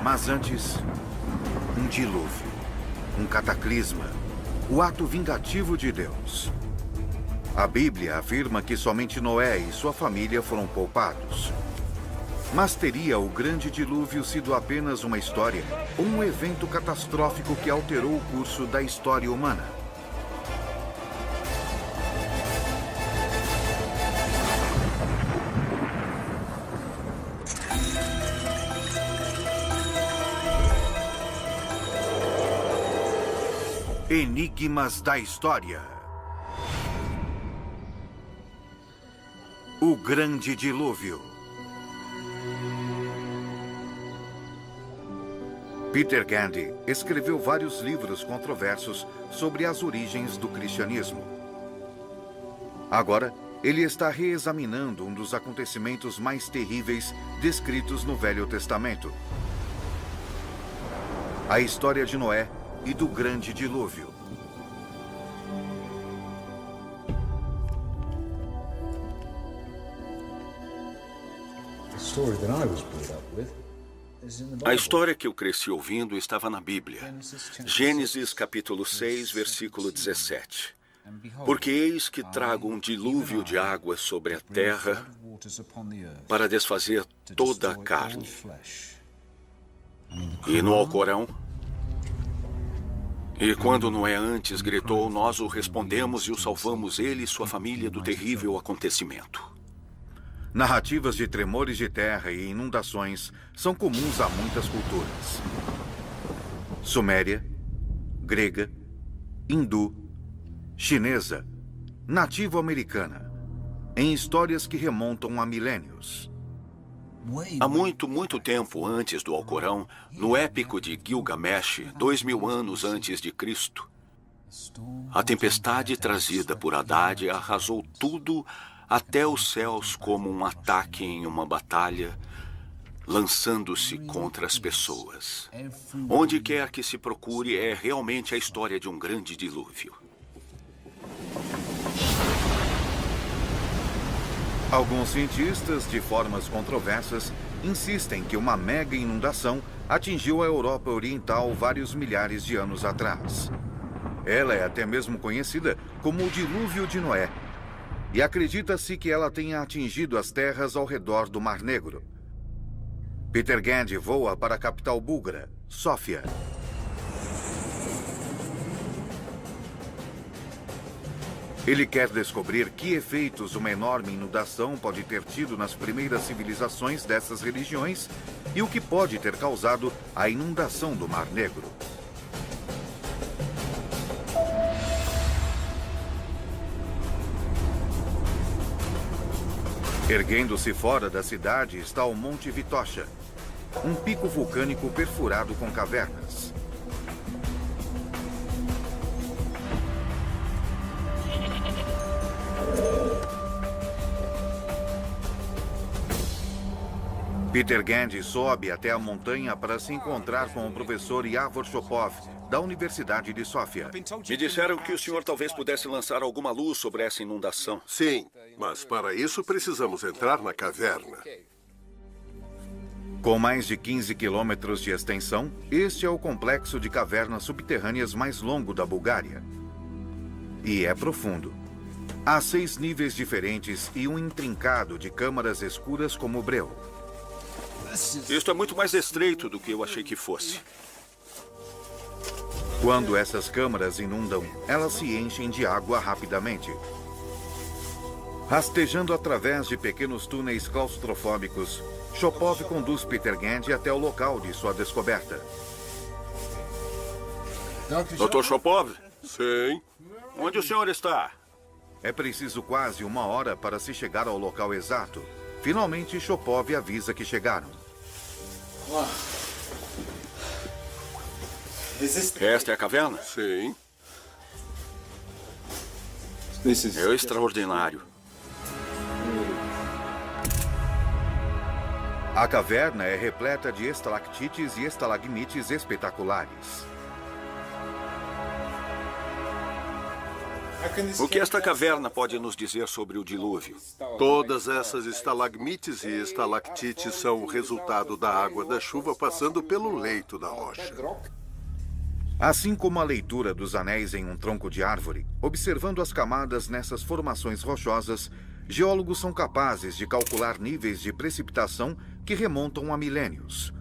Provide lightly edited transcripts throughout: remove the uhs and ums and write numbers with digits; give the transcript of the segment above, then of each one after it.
Mas antes, um dilúvio, um cataclisma, o ato vingativo de Deus. A Bíblia afirma que somente Noé e sua família foram poupados. Mas teria o grande dilúvio sido apenas uma história ou um evento catastrófico que alterou o curso da história humana? Enigmas da História. O Grande Dilúvio. Peter Gandy escreveu vários livros controversos sobre as origens do cristianismo. Agora, ele está reexaminando um dos acontecimentos mais terríveis descritos no Velho Testamento: a história de Noé e do Grande Dilúvio. A história que eu cresci ouvindo estava na Bíblia. Gênesis capítulo 6, versículo 17. Porque eis que trago um dilúvio de águas sobre a terra para desfazer toda a carne. E no Alcorão: e quando Noé antes gritou, nós o respondemos e o salvamos, ele e sua família, do terrível acontecimento. Narrativas de tremores de terra e inundações são comuns a muitas culturas. Suméria, grega, hindu, chinesa, nativo-americana, em histórias que remontam a milênios. Há muito tempo antes do Alcorão, no épico de Gilgamesh, 2000 anos antes de Cristo, a tempestade trazida por Haddad arrasou tudo até os céus como um ataque em uma batalha, lançando-se contra as pessoas. Onde quer que se procure, é realmente a história de um grande dilúvio. Alguns cientistas, de formas controversas, insistem que uma mega inundação atingiu a Europa Oriental vários milhares de anos atrás. Ela é até mesmo conhecida como o Dilúvio de Noé, e acredita-se que ela tenha atingido as terras ao redor do Mar Negro. Peter Gandy voa para a capital búlgara, Sófia. Ele quer descobrir que efeitos uma enorme inundação pode ter tido nas primeiras civilizações dessas religiões e o que pode ter causado a inundação do Mar Negro. Erguendo-se fora da cidade está o Monte Vitosha, um pico vulcânico perfurado com cavernas. Peter Gandy sobe até a montanha para se encontrar com o professor Yavor Shopov, da Universidade de Sófia. Me disseram que o senhor talvez pudesse lançar alguma luz sobre essa inundação. Sim, mas para isso precisamos entrar na caverna. Com mais de 15 quilômetros de extensão, este é o complexo de cavernas subterrâneas mais longo da Bulgária. E é profundo. Há 6 níveis diferentes e um intrincado de câmaras escuras como breu. Isto é muito mais estreito do que eu achei que fosse. Quando essas câmaras inundam, elas se enchem de água rapidamente. Rastejando através de pequenos túneis claustrofóbicos, Shopov conduz Peter Gandy até o local de sua descoberta. Dr. Shopov, Sim. onde o senhor está? É preciso quase 1 hora para se chegar ao local exato. Finalmente, Shopov avisa que chegaram. Esta é a caverna? Sim. É extraordinário. A caverna é repleta de estalactites e estalagmites espetaculares. O que esta caverna pode nos dizer sobre o dilúvio? Todas essas estalagmites e estalactites são o resultado da água da chuva passando pelo leito da rocha. Assim como a leitura dos anéis em um tronco de árvore, observando as camadas nessas formações rochosas, geólogos são capazes de calcular níveis de precipitação que remontam a milênios.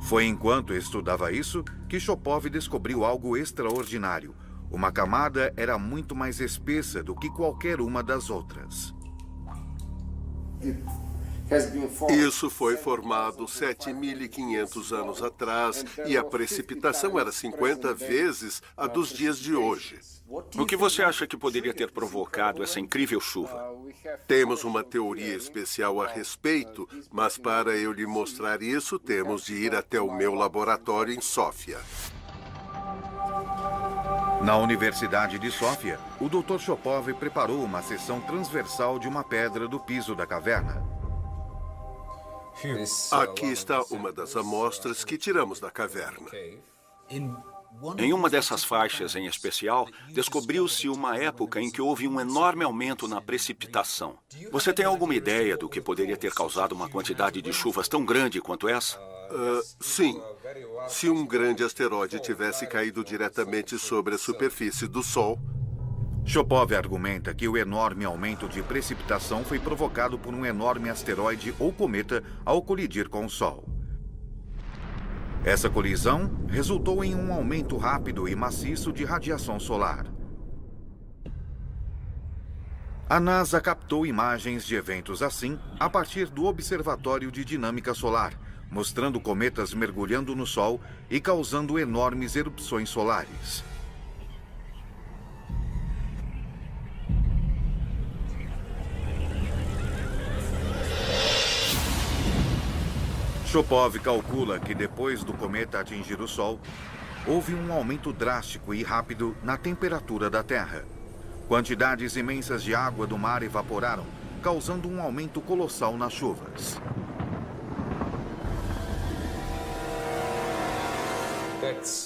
Foi enquanto estudava isso que Shopov descobriu algo extraordinário. Uma camada era muito mais espessa do que qualquer uma das outras. Isso foi formado 7.500 anos atrás e a precipitação era 50 vezes a dos dias de hoje. O que você acha que poderia ter provocado essa incrível chuva? Temos uma teoria especial a respeito, mas para eu lhe mostrar isso, temos de ir até o meu laboratório em Sófia. Na Universidade de Sófia, o Dr. Shopov preparou uma seção transversal de uma pedra do piso da caverna. Aqui está uma das amostras que tiramos da caverna. Em uma dessas faixas em especial, descobriu-se uma época em que houve um enorme aumento na precipitação. Você tem alguma ideia do que poderia ter causado uma quantidade de chuvas tão grande quanto essa? Sim. Se um grande asteroide tivesse caído diretamente sobre a superfície do Sol... Shopov argumenta que o enorme aumento de precipitação foi provocado por um enorme asteroide ou cometa ao colidir com o Sol. Essa colisão resultou em um aumento rápido e maciço de radiação solar. A NASA captou imagens de eventos assim a partir do Observatório de Dinâmica Solar, mostrando cometas mergulhando no Sol e causando enormes erupções solares. Shopov calcula que depois do cometa atingir o Sol, houve um aumento drástico e rápido na temperatura da Terra. Quantidades imensas de água do mar evaporaram, causando um aumento colossal nas chuvas.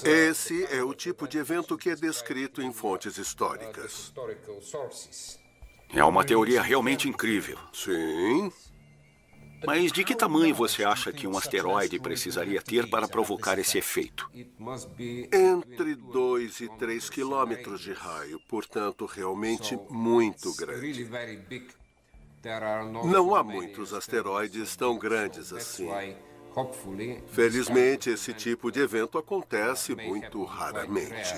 Esse é o tipo de evento que é descrito em fontes históricas. É uma teoria realmente incrível. Sim. Mas de que tamanho você acha que um asteroide precisaria ter para provocar esse efeito? Entre 2 e 3 quilômetros de raio, portanto, realmente muito grande. Não há muitos asteroides tão grandes assim. Felizmente, esse tipo de evento acontece muito raramente.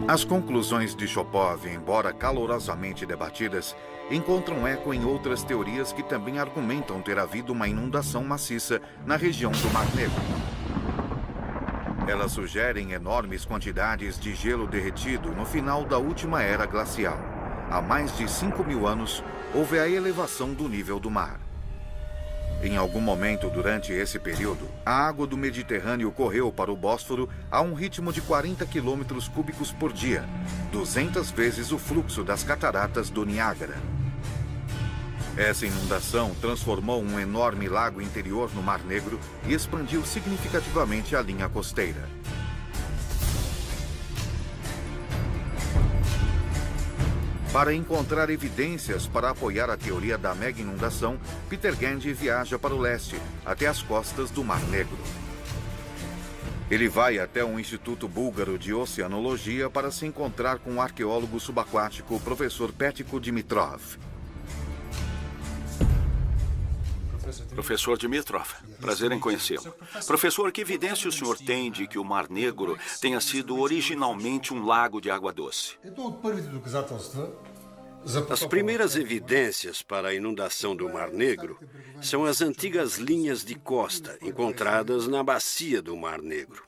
As conclusões de Shopov, embora calorosamente debatidas, encontram eco em outras teorias que também argumentam ter havido uma inundação maciça na região do Mar Negro. Elas sugerem enormes quantidades de gelo derretido no final da última era glacial. Há mais de 5.000 anos, houve a elevação do nível do mar. Em algum momento durante esse período, a água do Mediterrâneo correu para o Bósforo a um ritmo de 40 quilômetros cúbicos por dia, 200 vezes o fluxo das cataratas do Niágara. Essa inundação transformou um enorme lago interior no Mar Negro e expandiu significativamente a linha costeira. Para encontrar evidências para apoiar a teoria da mega inundação, Peter Gandy viaja para o leste, até as costas do Mar Negro. Ele vai até um instituto búlgaro de oceanologia para se encontrar com o arqueólogo subaquático professor Petko Dimitrov. Professor Dimitrov, prazer em conhecê-lo. Professor, que evidência o senhor tem de que o Mar Negro tenha sido originalmente um lago de água doce? As primeiras evidências para a inundação do Mar Negro são as antigas linhas de costa encontradas na bacia do Mar Negro.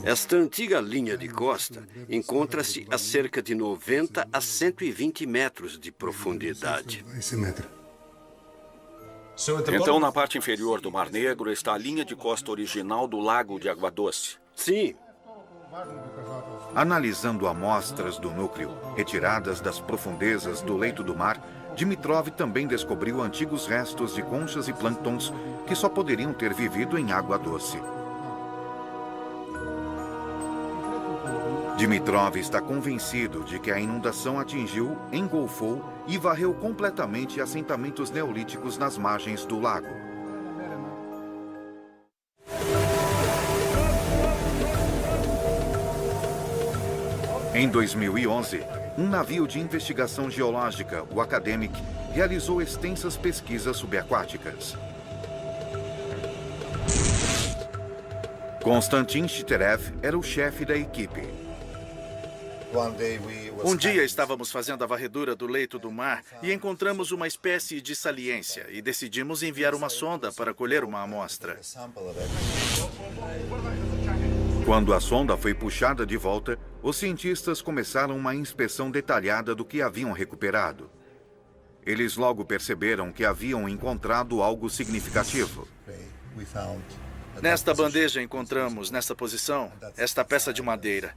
Esta antiga linha de costa encontra-se a cerca de 90 a 120 metros de profundidade. Então, na parte inferior do Mar Negro está a linha de costa original do Lago de Água Doce. Sim. Analisando amostras do núcleo, retiradas das profundezas do leito do mar, Dimitrov também descobriu antigos restos de conchas e plânctons que só poderiam ter vivido em água doce. Dimitrov está convencido de que a inundação atingiu, engolfou e varreu completamente assentamentos neolíticos nas margens do lago. Em 2011, um navio de investigação geológica, o Academic, realizou extensas pesquisas subaquáticas. Konstantin Shiterev era o chefe da equipe. Um dia estávamos fazendo a varredura do leito do mar e encontramos uma espécie de saliência e decidimos enviar uma sonda para colher uma amostra. Quando a sonda foi puxada de volta, os cientistas começaram uma inspeção detalhada do que haviam recuperado. Eles logo perceberam que haviam encontrado algo significativo. Nesta bandeja encontramos, nessa posição, esta peça de madeira.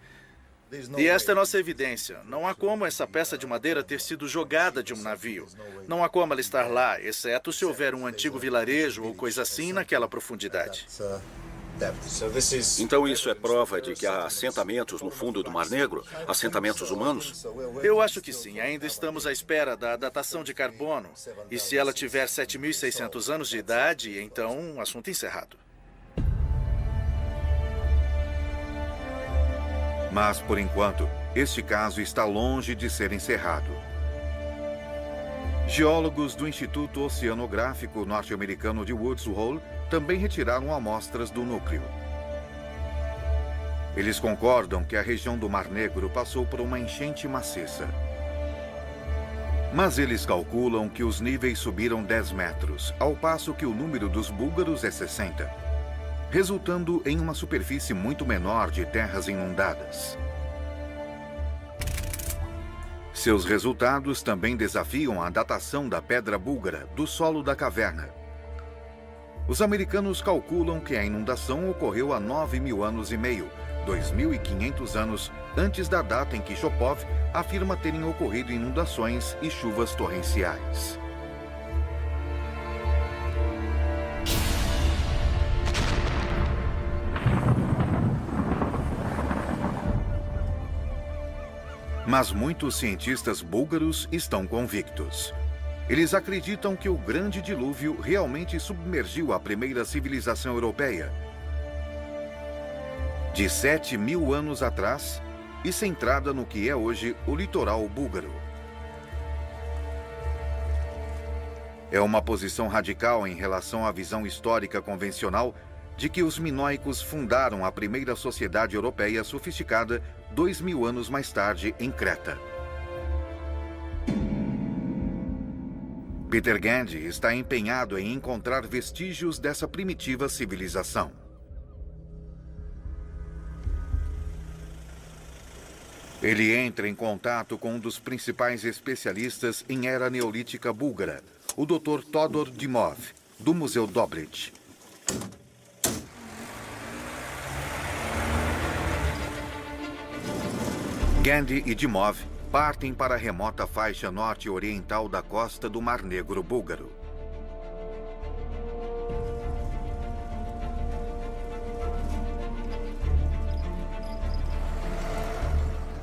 E esta é nossa evidência. Não há como essa peça de madeira ter sido jogada de um navio. Não há como ela estar lá, exceto se houver um antigo vilarejo ou coisa assim naquela profundidade. Então isso é prova de que há assentamentos no fundo do Mar Negro? Assentamentos humanos? Eu acho que sim. Ainda estamos à espera da datação de carbono. E se ela tiver 7.600 anos de idade, então assunto encerrado. Mas, por enquanto, este caso está longe de ser encerrado. Geólogos do Instituto Oceanográfico norte-americano de Woods Hole também retiraram amostras do núcleo. Eles concordam que a região do Mar Negro passou por uma enchente maciça. Mas eles calculam que os níveis subiram 10 metros, ao passo que o número dos búlgaros é 60, resultando em uma superfície muito menor de terras inundadas. Seus resultados também desafiam a datação da pedra búlgara do solo da caverna. Os americanos calculam que a inundação ocorreu há 9.000 anos e meio, 2.500 anos antes da data em que Shopov afirma terem ocorrido inundações e chuvas torrenciais. Mas muitos cientistas búlgaros estão convictos. Eles acreditam que o grande dilúvio realmente submergiu a primeira civilização europeia de 7.000 anos atrás e centrada no que é hoje o litoral búlgaro. É uma posição radical em relação à visão histórica convencional de que os minoicos fundaram a primeira sociedade europeia sofisticada 2.000 anos mais tarde em Creta. Peter Gandy está empenhado em encontrar vestígios dessa primitiva civilização. Ele entra em contato com um dos principais especialistas em era neolítica búlgara, o Dr. Todor Dimov, do Museu Dobrit. Gandy e Dimov partem para a remota faixa norte-oriental da costa do Mar Negro búlgaro.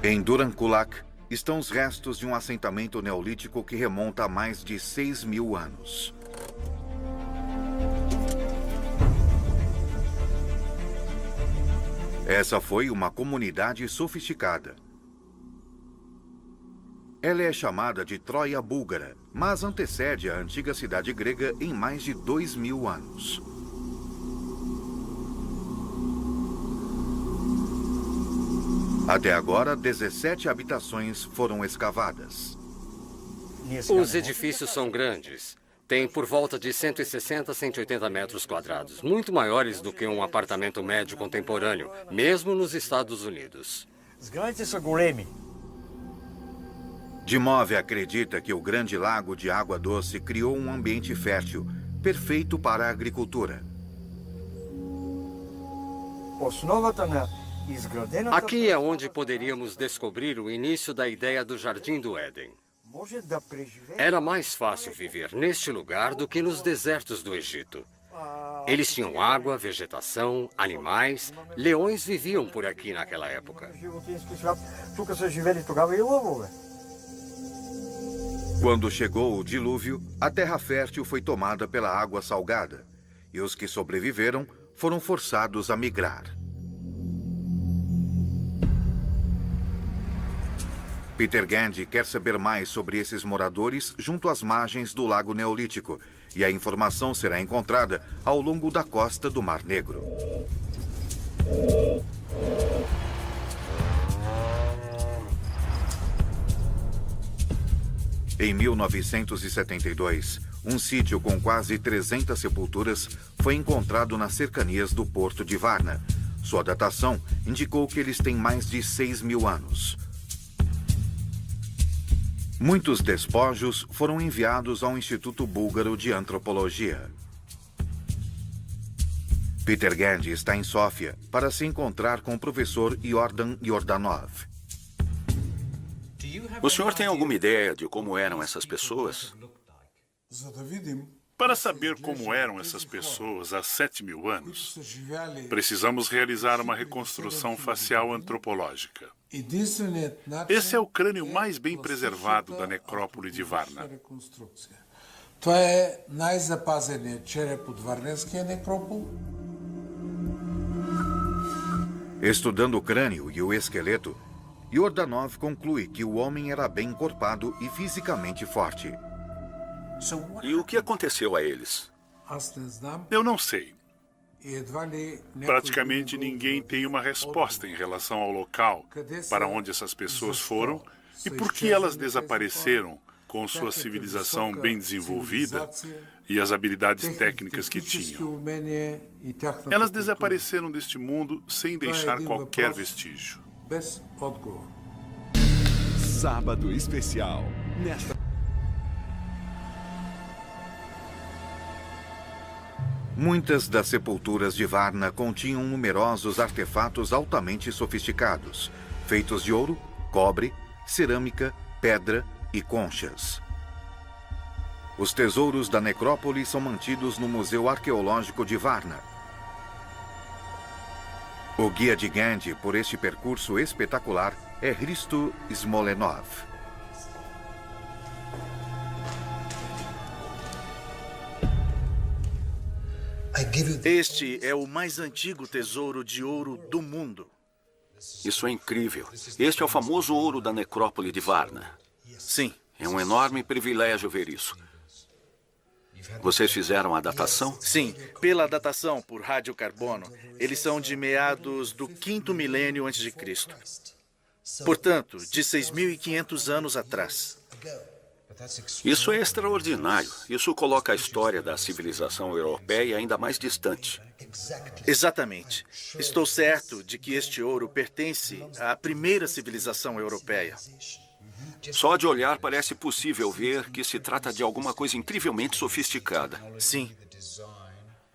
Em Durankulak estão os restos de um assentamento neolítico que remonta a mais de 6.000 anos. Essa foi uma comunidade sofisticada. Ela é chamada de Troia búlgara, mas antecede a antiga cidade grega em mais de 2.000 anos. Até agora, 17 habitações foram escavadas. Os edifícios são grandes. Têm por volta de 160 a 180 metros quadrados, muito maiores do que um apartamento médio contemporâneo, mesmo nos Estados Unidos. Dimov acredita que o Grande Lago de Água Doce criou um ambiente fértil, perfeito para a agricultura. Aqui é onde poderíamos descobrir o início da ideia do Jardim do Éden. Era mais fácil viver neste lugar do que nos desertos do Egito. Eles tinham água, vegetação, animais. Leões viviam por aqui naquela época. Quando chegou o dilúvio, a terra fértil foi tomada pela água salgada e os que sobreviveram foram forçados a migrar. Peter Gandy quer saber mais sobre esses moradores junto às margens do Lago Neolítico, e a informação será encontrada ao longo da costa do Mar Negro. Em 1972, um sítio com quase 300 sepulturas foi encontrado nas cercanias do porto de Varna. Sua datação indicou que eles têm mais de 6.000 anos. Muitos despojos foram enviados ao Instituto Búlgaro de Antropologia. Peter Gandy está em Sófia para se encontrar com o professor Yordan Yordanov. O senhor tem alguma ideia de como eram essas pessoas? Para saber como eram essas pessoas há 7.000 anos, precisamos realizar uma reconstrução facial antropológica. Esse é o crânio mais bem preservado da necrópole de Varna. Estudando o crânio e o esqueleto, Yordanov conclui que o homem era bem encorpado e fisicamente forte. E o que aconteceu a eles? Eu não sei. Praticamente ninguém tem uma resposta em relação ao local para onde essas pessoas foram e por que elas desapareceram com sua civilização bem desenvolvida e as habilidades técnicas que tinham. Elas desapareceram deste mundo sem deixar qualquer vestígio. Sábado especial. Muitas das sepulturas de Varna continham numerosos artefatos altamente sofisticados, feitos de ouro, cobre, cerâmica, pedra e conchas. Os tesouros da necrópole são mantidos no Museu Arqueológico de Varna. O guia de Gandy por este percurso espetacular é Hristo Smolenov. Este é o mais antigo tesouro de ouro do mundo. Isso é incrível. Este é o famoso ouro da necrópole de Varna. Sim. É um enorme privilégio ver isso. Vocês fizeram a datação? Sim, pela datação por radiocarbono, eles são de meados do 5º milênio antes de Cristo. Portanto, de 6.500 anos atrás. Isso é extraordinário. Isso coloca a história da civilização europeia ainda mais distante. Exatamente. Estou certo de que este ouro pertence à primeira civilização europeia. Só de olhar parece possível ver que se trata de alguma coisa incrivelmente sofisticada. Sim.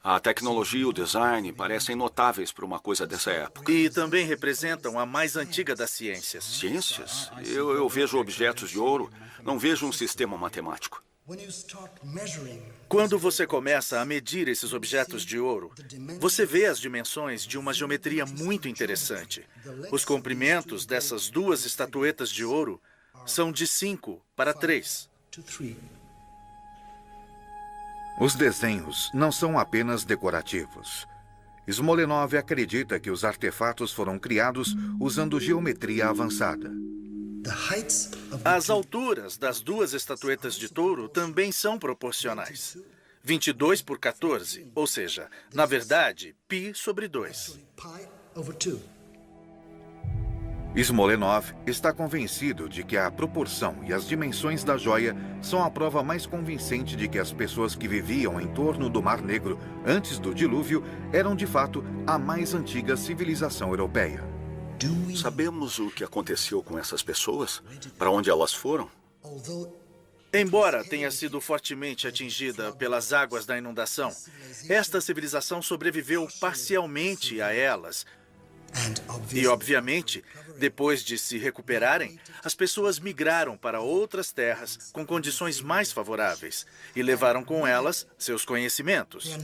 A tecnologia e o design parecem notáveis para uma coisa dessa época. E também representam a mais antiga das ciências. Ciências? Eu vejo objetos de ouro, não vejo um sistema matemático. Quando você começa a medir esses objetos de ouro, você vê as dimensões de uma geometria muito interessante. Os comprimentos dessas duas estatuetas de ouro são de 5 para 3. Os desenhos não são apenas decorativos. Smolenov acredita que os artefatos foram criados usando geometria avançada. As alturas das duas estatuetas de touro também são proporcionais. 22 por 14, ou seja, na verdade, π sobre 2. Smolenov está convencido de que a proporção e as dimensões da joia são a prova mais convincente de que as pessoas que viviam em torno do Mar Negro antes do dilúvio eram, de fato, a mais antiga civilização europeia. Sabemos o que aconteceu com essas pessoas? Para onde elas foram? Embora tenha sido fortemente atingida pelas águas da inundação, esta civilização sobreviveu parcialmente a elas. E, obviamente, Depois de se recuperarem, as pessoas migraram para outras terras com condições mais favoráveis e levaram com elas seus conhecimentos.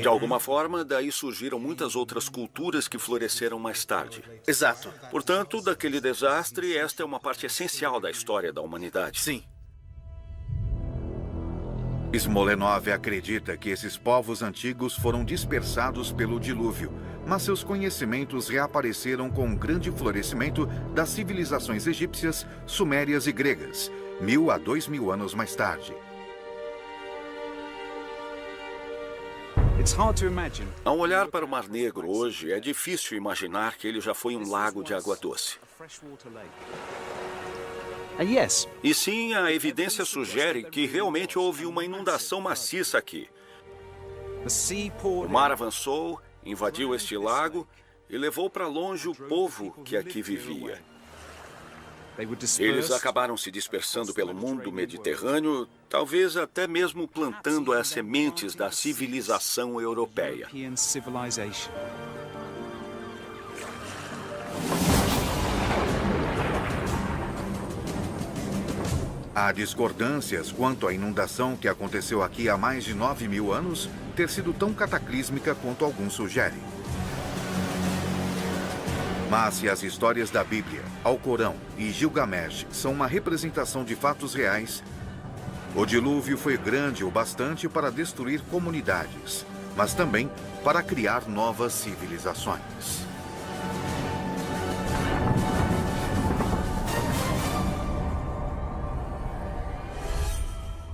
De alguma forma, daí surgiram muitas outras culturas que floresceram mais tarde. Exato. Portanto, daquele desastre, esta é uma parte essencial da história da humanidade. Sim. Smolenov acredita que esses povos antigos foram dispersados pelo dilúvio, mas seus conhecimentos reapareceram com um grande florescimento das civilizações egípcias, sumérias e gregas, 1000 a 2000 anos mais tarde. Ao olhar para o Mar Negro hoje, é difícil imaginar que ele já foi um lago de água doce. E sim, a evidência sugere que realmente houve uma inundação maciça aqui. O mar avançou, invadiu este lago e levou para longe o povo que aqui vivia. Eles acabaram se dispersando pelo mundo mediterrâneo, talvez até mesmo plantando as sementes da civilização europeia. Há discordâncias quanto à inundação que aconteceu aqui há mais de 9.000 anos ter sido tão cataclísmica quanto alguns sugerem. Mas se as histórias da Bíblia, Alcorão e Gilgamesh são uma representação de fatos reais, o dilúvio foi grande o bastante para destruir comunidades, mas também para criar novas civilizações.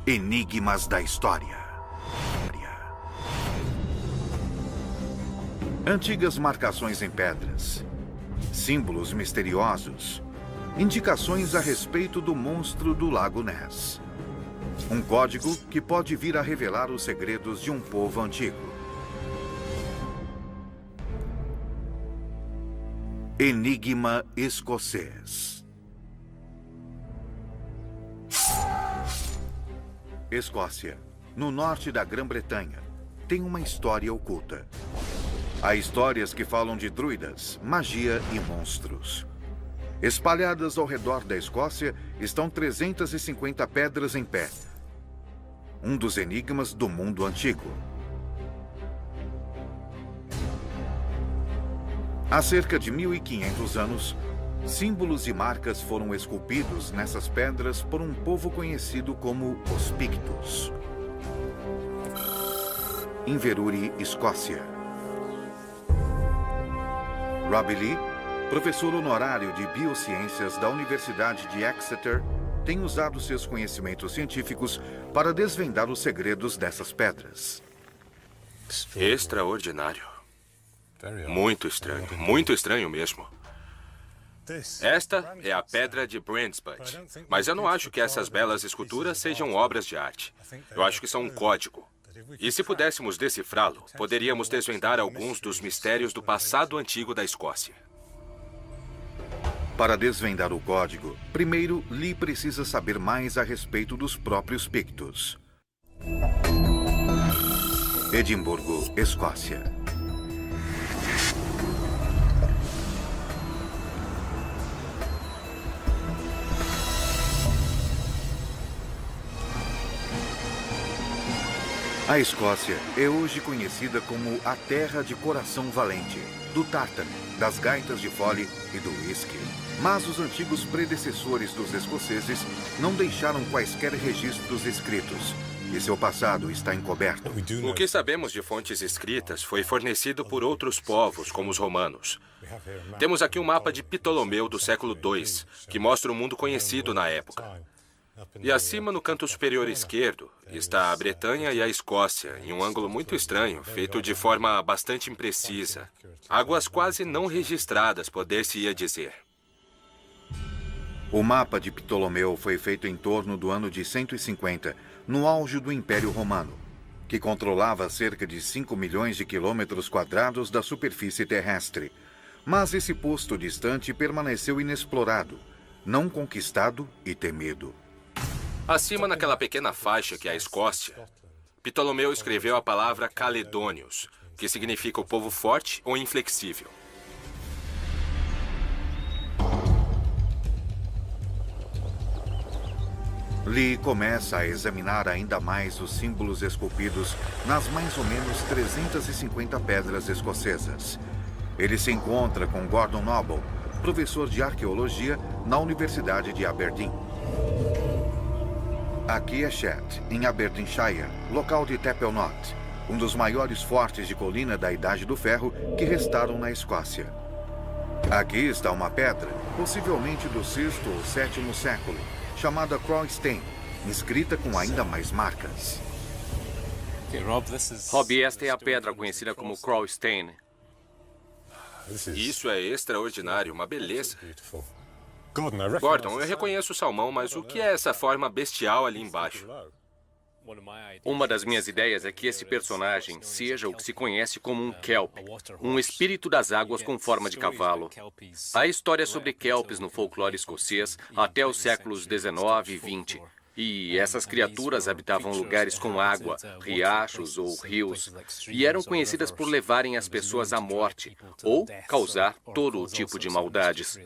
Enigmas da história. Antigas marcações em pedras, símbolos misteriosos, indicações a respeito do monstro do Lago Ness. Um código que pode vir a revelar os segredos de um povo antigo. Enigma escocês. Escócia, no norte da Grã-Bretanha, tem uma história oculta. Há histórias que falam de druidas, magia e monstros. Espalhadas ao redor da Escócia estão 350 pedras em pé. Um dos enigmas do mundo antigo. Há cerca de 1500 anos, símbolos e marcas foram esculpidos nessas pedras por um povo conhecido como os Pictos. Inverurie, Escócia. Robbie Lee, professor honorário de Biociências da Universidade de Exeter, tem usado seus conhecimentos científicos para desvendar os segredos dessas pedras. Extraordinário. Muito estranho mesmo. Esta é a Pedra de Brandsput, mas eu não acho que essas belas esculturas sejam obras de arte. Eu acho que são um código. E se pudéssemos decifrá-lo, poderíamos desvendar alguns dos mistérios do passado antigo da Escócia. Para desvendar o código, primeiro Lee precisa saber mais a respeito dos próprios Pictos. Edimburgo, Escócia. A Escócia é hoje conhecida como a terra de coração valente, do tártaro, das gaitas de fole e do whisky. Mas os antigos predecessores dos escoceses não deixaram quaisquer registros escritos, e seu passado está encoberto. O que sabemos de fontes escritas foi fornecido por outros povos, como os romanos. Temos aqui um mapa de Ptolomeu do século II, que mostra o mundo conhecido na época. E acima, no canto superior esquerdo, está a Bretanha e a Escócia, em um ângulo muito estranho, feito de forma bastante imprecisa. Águas quase não registradas, poder-se-ia dizer. O mapa de Ptolomeu foi feito em torno do ano de 150, no auge do Império Romano, que controlava cerca de 5 milhões de quilômetros quadrados da superfície terrestre. Mas esse posto distante permaneceu inexplorado, não conquistado e temido. Acima, naquela pequena faixa que é a Escócia, Ptolomeu escreveu a palavra Caledônios, que significa o povo forte ou inflexível. Lee começa a examinar ainda mais os símbolos esculpidos nas mais ou menos 350 pedras escocesas. Ele se encontra com Gordon Noble, professor de arqueologia na Universidade de Aberdeen. Aqui é Chet, em Aberdeenshire, local de Teppel Knot, um dos maiores fortes de colina da Idade do Ferro que restaram na Escócia. Aqui está uma pedra, possivelmente do 6º ou 7º século, chamada Croystein, inscrita com ainda mais marcas. Rob, esta é a pedra conhecida como Croystein. Isso é extraordinário, uma beleza. Gordon, eu reconheço o salmão, mas o que é essa forma bestial ali embaixo? Uma das minhas ideias é que esse personagem seja o que se conhece como um kelp, um espírito das águas com forma de cavalo. Há histórias sobre kelps no folclore escocês até os séculos 19 e 20. E essas criaturas habitavam lugares com água, riachos ou rios, e eram conhecidas por levarem as pessoas à morte ou causar todo o tipo de maldades.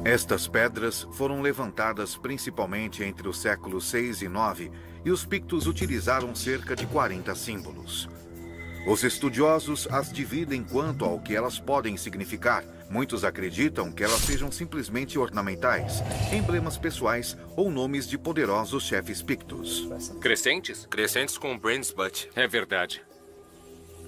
Estas pedras foram levantadas principalmente entre os séculos 6 e 9 e os Pictos utilizaram cerca de 40 símbolos. Os estudiosos as dividem quanto ao que elas podem significar. Muitos acreditam que elas sejam simplesmente ornamentais, emblemas pessoais ou nomes de poderosos chefes Pictos. Crescentes? Crescentes com Brands Butt. É verdade.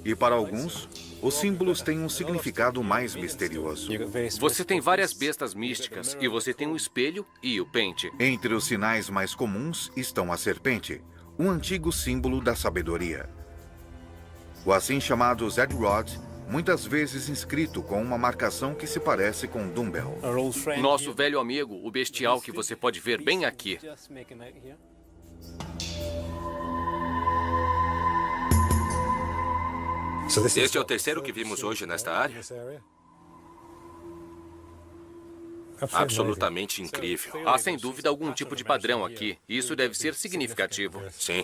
E para alguns, os símbolos têm um significado mais misterioso. Você tem várias bestas místicas e você tem o espelho e o pente. Entre os sinais mais comuns estão a serpente, um antigo símbolo da sabedoria. O assim chamado Zed Rod, muitas vezes inscrito com uma marcação que se parece com Dumbbell. Nosso velho amigo, o bestial que você pode ver bem aqui. Este é o terceiro que vimos hoje nesta área? Absolutamente incrível. Há sem dúvida algum tipo de padrão aqui. Isso deve ser significativo. Sim.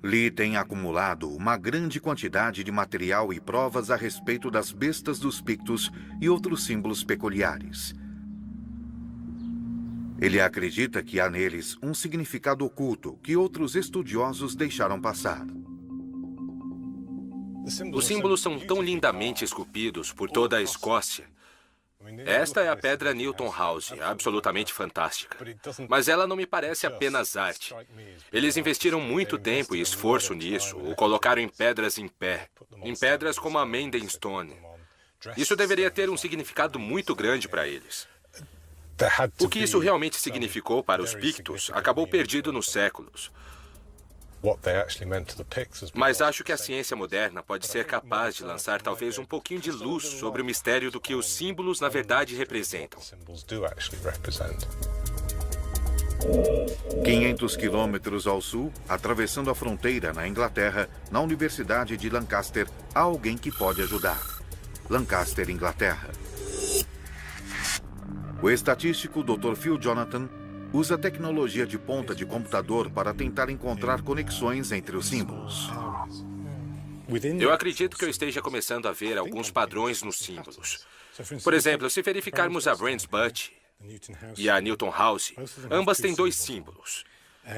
Lee tem acumulado uma grande quantidade de material e provas a respeito das bestas dos Pictos e outros símbolos peculiares. Ele acredita que há neles um significado oculto que outros estudiosos deixaram passar. Os símbolos são tão lindamente esculpidos por toda a Escócia. Esta é a pedra Newton House, absolutamente fantástica. Mas ela não me parece apenas arte. Eles investiram muito tempo e esforço nisso, o colocaram em pedras em pé, em pedras como a Menden Stone. Isso deveria ter um significado muito grande para eles. O que isso realmente significou para os Pictos acabou perdido nos séculos. Mas acho que a ciência moderna pode ser capaz de lançar talvez um pouquinho de luz sobre o mistério do que os símbolos na verdade representam. 500 quilômetros ao sul, atravessando a fronteira na Inglaterra, na Universidade de Lancaster, há alguém que pode ajudar. Lancaster, Inglaterra. O estatístico Dr. Phil Jonathan usa tecnologia de ponta de computador para tentar encontrar conexões entre os símbolos. Eu acredito que eu esteja começando a ver alguns padrões nos símbolos. Por exemplo, se verificarmos a Brands Butt e a Newton House, ambas têm dois símbolos.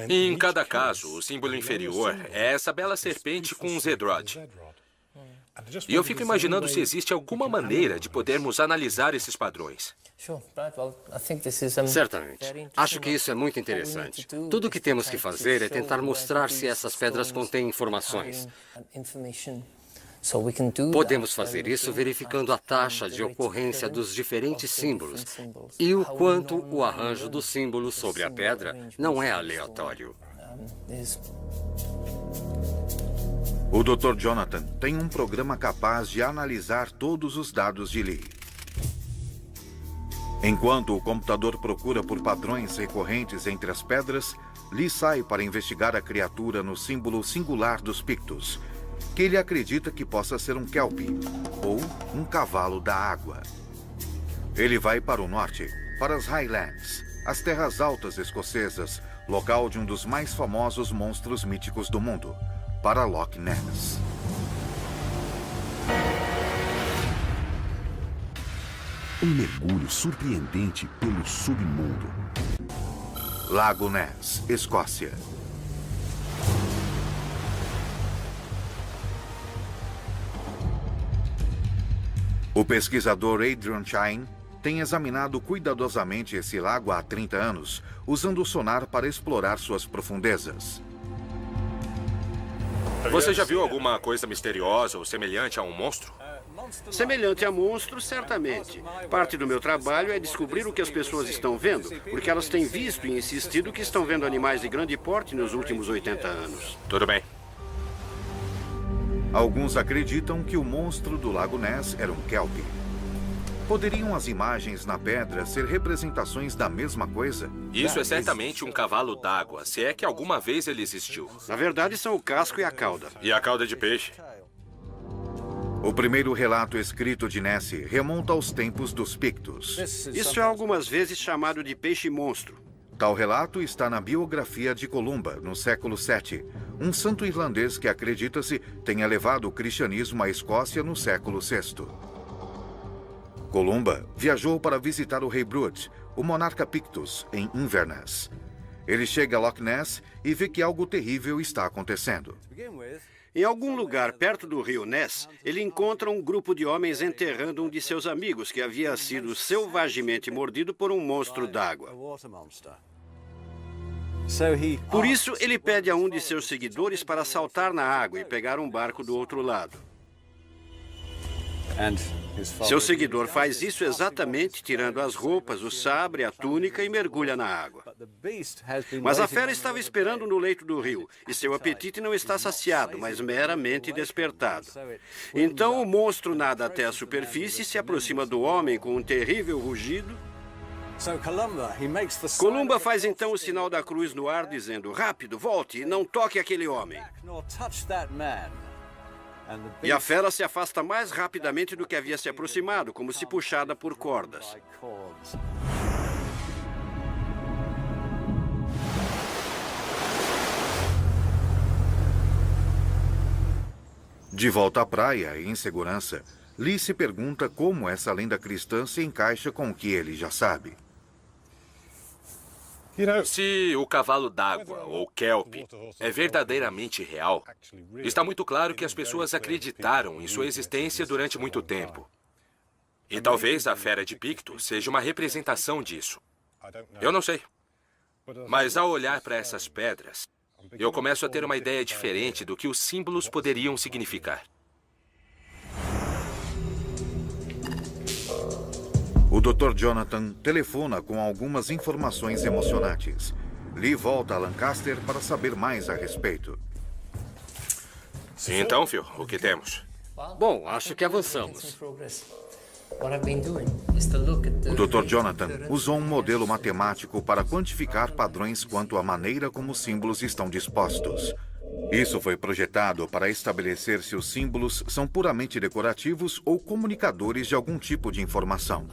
E em cada caso, o símbolo inferior é essa bela serpente com um Zed-Rod. E eu fico imaginando se existe alguma maneira de podermos analisar esses padrões. Certamente. Acho que isso é muito interessante. Tudo o que temos que fazer é tentar mostrar se essas pedras contêm informações. Podemos fazer isso verificando a taxa de ocorrência dos diferentes símbolos e o quanto o arranjo dos símbolos sobre a pedra não é aleatório. O Dr. Jonathan tem um programa capaz de analisar todos os dados de Lee. Enquanto o computador procura por padrões recorrentes entre as pedras, Lee sai para investigar a criatura no símbolo singular dos Pictos, que ele acredita que possa ser um kelp, ou um cavalo da água. Ele vai para o norte, para as Highlands, as terras altas escocesas, local de um dos mais famosos monstros míticos do mundo, para Loch Ness. Um mergulho surpreendente pelo submundo. Lago Ness, Escócia. O pesquisador Adrian Shine tem examinado cuidadosamente esse lago há 30 anos, usando o sonar para explorar suas profundezas. Você já viu alguma coisa misteriosa ou semelhante a um monstro? Semelhante a monstros, certamente. Parte do meu trabalho é descobrir o que as pessoas estão vendo, porque elas têm visto e insistido que estão vendo animais de grande porte nos últimos 80 anos. Tudo bem. Alguns acreditam que o monstro do Lago Ness era um kelp. Poderiam as imagens na pedra ser representações da mesma coisa? Isso é certamente um cavalo d'água, se é que alguma vez ele existiu. Na verdade, são o casco e a cauda. E a cauda de peixe? O primeiro relato escrito de Nessie remonta aos tempos dos Pictos. Isso é algumas vezes chamado de peixe-monstro. Tal relato está na biografia de Columba, no século VII, um santo irlandês que acredita-se tenha levado o cristianismo à Escócia no século VI. Columba viajou para visitar o rei Brut, o monarca Pictus, em Inverness. Ele chega a Loch Ness e vê que algo terrível está acontecendo. Em algum lugar perto do rio Ness, ele encontra um grupo de homens enterrando um de seus amigos que havia sido selvagemente mordido por um monstro d'água. Por isso, ele pede a um de seus seguidores para saltar na água e pegar um barco do outro lado. Seu seguidor faz isso exatamente tirando as roupas, o sabre, a túnica e mergulha na água. Mas a fera estava esperando no leito do rio, e seu apetite não está saciado, mas meramente despertado. Então o monstro nada até a superfície e se aproxima do homem com um terrível rugido. Columba faz então o sinal da cruz no ar, dizendo: rápido, volte e não toque aquele homem. E a fera se afasta mais rapidamente do que havia se aproximado, como se puxada por cordas. De volta à praia, em segurança, Lee se pergunta como essa lenda cristã se encaixa com o que ele já sabe. Se o cavalo d'água, ou kelp, é verdadeiramente real, está muito claro que as pessoas acreditaram em sua existência durante muito tempo. E talvez a fera de Picto seja uma representação disso. Eu não sei. Mas ao olhar para essas pedras, eu começo a ter uma ideia diferente do que os símbolos poderiam significar. O Dr. Jonathan telefona com algumas informações emocionantes. Lee volta a Lancaster para saber mais a respeito. Então, Phil, o que temos? Bom, acho que avançamos. O Dr. Jonathan usou um modelo matemático para quantificar padrões quanto à maneira como os símbolos estão dispostos. Isso foi projetado para estabelecer se os símbolos são puramente decorativos ou comunicadores de algum tipo de informação.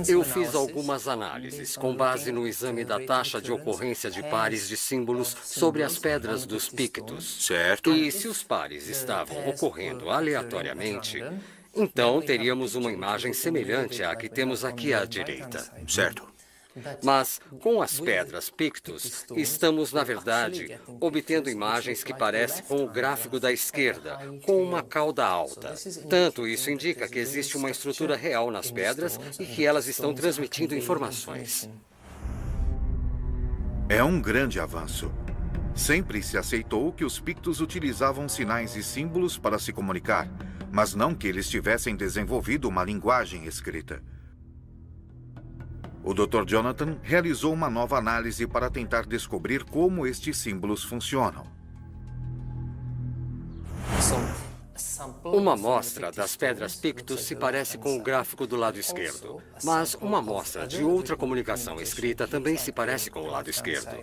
Eu fiz algumas análises com base no exame da taxa de ocorrência de pares de símbolos sobre as pedras dos Pictos. Certo. E se os pares estavam ocorrendo aleatoriamente, então teríamos uma imagem semelhante à que temos aqui à direita. Certo. Mas, com as pedras Pictos, estamos, na verdade, obtendo imagens que parecem com o gráfico da esquerda, com uma cauda alta. Tanto isso indica que existe uma estrutura real nas pedras e que elas estão transmitindo informações. É um grande avanço. Sempre se aceitou que os Pictos utilizavam sinais e símbolos para se comunicar, mas não que eles tivessem desenvolvido uma linguagem escrita. O Dr. Jonathan realizou uma nova análise para tentar descobrir como estes símbolos funcionam. Uma amostra das pedras Pictos se parece com o gráfico do lado esquerdo, mas uma amostra de outra comunicação escrita também se parece com o lado esquerdo.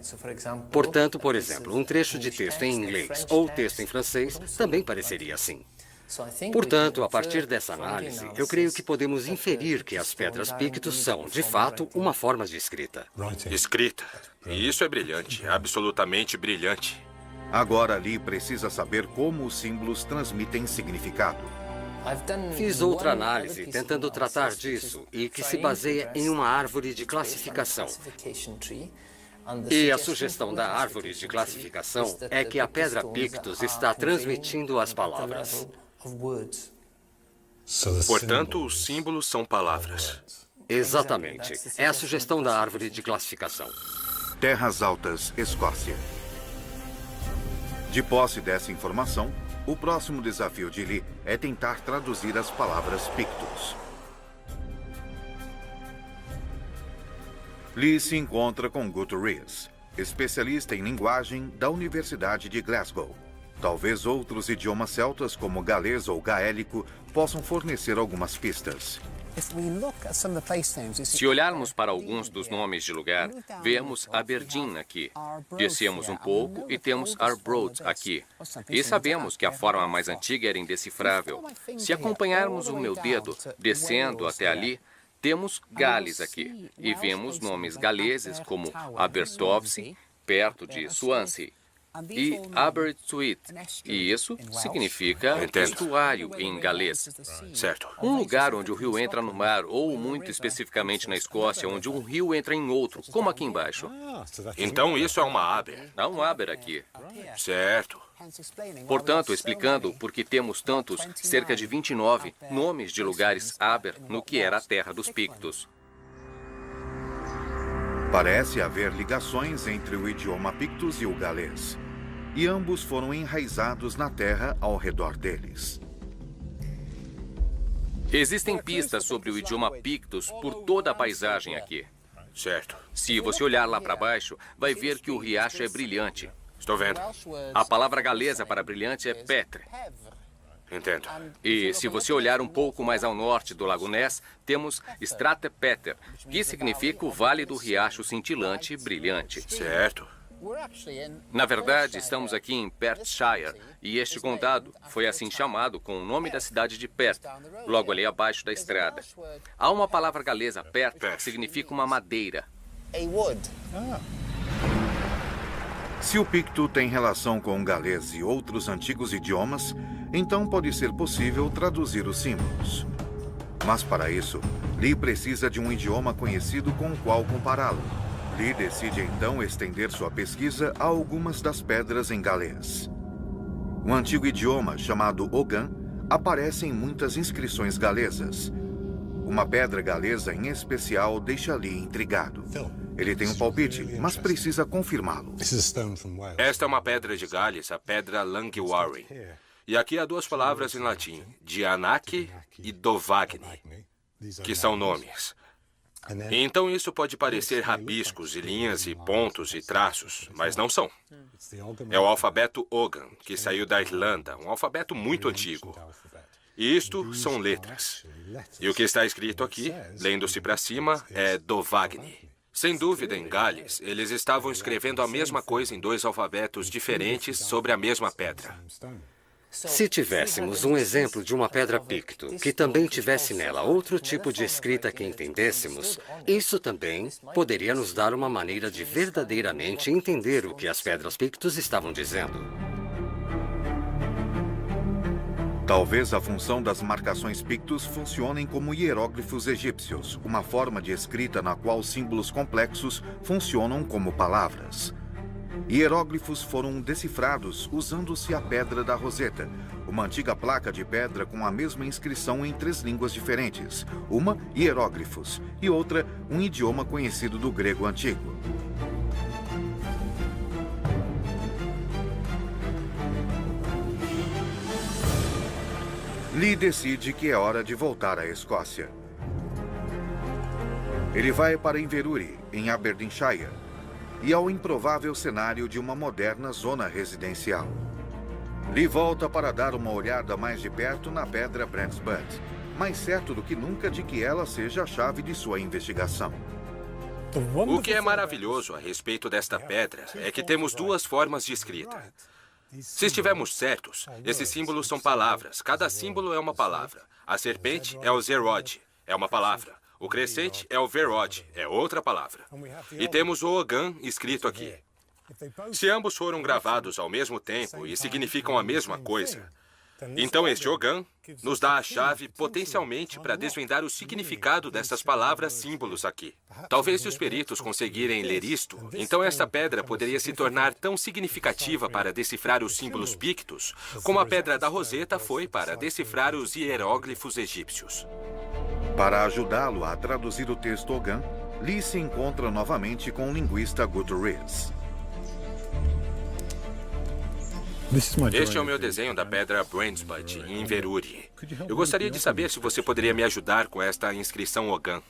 Portanto, por exemplo, um trecho de texto em inglês ou texto em francês também pareceria assim. Portanto, a partir dessa análise, eu creio que podemos inferir que as pedras Pictos são, de fato, uma forma de escrita. Escrita. E isso é brilhante, absolutamente brilhante. Agora, Lee precisa saber como os símbolos transmitem significado. Fiz outra análise tentando tratar disso e que se baseia em uma árvore de classificação. E a sugestão da árvore de classificação é que a pedra Pictus está transmitindo as palavras. Portanto, os símbolos são palavras. Exatamente. É a sugestão da árvore de classificação. Terras Altas, Escócia. De posse dessa informação, o próximo desafio de Lee é tentar traduzir as palavras Pictus. Lee se encontra com Guto Rees, especialista em linguagem da Universidade de Glasgow. Talvez outros idiomas celtas, como galês ou gaélico, possam fornecer algumas pistas. Se olharmos para alguns dos nomes de lugar, vemos Aberdeen aqui. Descemos um pouco e temos Arbroath aqui. E sabemos que a forma mais antiga era indecifrável. Se acompanharmos o meu dedo descendo até ali, temos Gales aqui. E vemos nomes galeses como Abertofse, perto de Swansea, e Aberystwyth, e isso significa estuário em galês. Certo. Um lugar onde o rio entra no mar, ou muito especificamente na Escócia, onde um rio entra em outro, como aqui embaixo. Então isso é uma Aber. Há um Aber aqui. Certo. Portanto, explicando por que temos tantos, cerca de 29 nomes de lugares Aber no que era a terra dos Pictos. Parece haver ligações entre o idioma Pictus e o galês, e ambos foram enraizados na terra ao redor deles. Existem pistas sobre o idioma Pictus por toda a paisagem aqui. Certo. Se você olhar lá para baixo, vai ver que o riacho é brilhante. Estou vendo. A palavra galesa para brilhante é petre. Entendo. E se você olhar um pouco mais ao norte do Lago Ness, temos Strate Peter, que significa o Vale do Riacho Cintilante e Brilhante. Certo. Na verdade, estamos aqui em Perthshire, e este condado foi assim chamado com o nome da cidade de Perth, logo ali abaixo da estrada. Há uma palavra galesa, Perth, que significa uma madeira. Se o Picto tem relação com o galês e outros antigos idiomas, então pode ser possível traduzir os símbolos. Mas para isso, Lee precisa de um idioma conhecido com o qual compará-lo. Lee decide então estender sua pesquisa a algumas das pedras em galês. Um antigo idioma chamado Ogan aparece em muitas inscrições galesas. Uma pedra galesa em especial deixa Lee intrigado. Ele tem um palpite, mas precisa confirmá-lo. Esta é uma pedra de Gales, a pedra Langhwarren. E aqui há duas palavras em latim, Dianac e Dovagni, que são nomes. E então isso pode parecer rabiscos e linhas e pontos e traços, mas não são. É o alfabeto Ogan, que saiu da Irlanda, um alfabeto muito antigo. E isto são letras. E o que está escrito aqui, lendo-se para cima, é Dovagni. Sem dúvida, em Gales, eles estavam escrevendo a mesma coisa em dois alfabetos diferentes sobre a mesma pedra. Se tivéssemos um exemplo de uma pedra Picto que também tivesse nela outro tipo de escrita que entendêssemos, isso também poderia nos dar uma maneira de verdadeiramente entender o que as pedras Pictos estavam dizendo. Talvez a função das marcações Pictus funcionem como hieróglifos egípcios, uma forma de escrita na qual símbolos complexos funcionam como palavras. Hieróglifos foram decifrados usando-se a Pedra da Roseta, uma antiga placa de pedra com a mesma inscrição em 3 línguas diferentes, uma hieróglifos e outra um idioma conhecido do grego antigo. Lee decide que é hora de voltar à Escócia. Ele vai para Inverurie, em Aberdeenshire, e ao improvável cenário de uma moderna zona residencial. Lee volta para dar uma olhada mais de perto na pedra Brandsbutt, mais certo do que nunca de que ela seja a chave de sua investigação. O que é maravilhoso a respeito desta pedra é que temos 2 formas de escrita. Se estivermos certos, esses símbolos são palavras. Cada símbolo é uma palavra. A serpente é o Zerod, é uma palavra. O crescente é o Verod, é outra palavra. E temos o Ogan escrito aqui. Se ambos foram gravados ao mesmo tempo e significam a mesma coisa, Então este Ogan nos dá a chave potencialmente para desvendar o significado dessas palavras símbolos aqui. Talvez se os peritos conseguirem ler isto, então esta pedra poderia se tornar tão significativa para decifrar os símbolos pictos, como a pedra da Roseta foi para decifrar os hieróglifos egípcios. Para ajudá-lo a traduzir o texto Ogan, Lee se encontra novamente com o linguista Goodrich. Este é o meu desenho da pedra Brandsput, em Inverurie. Eu gostaria de saber se você poderia me ajudar com esta inscrição Ogan.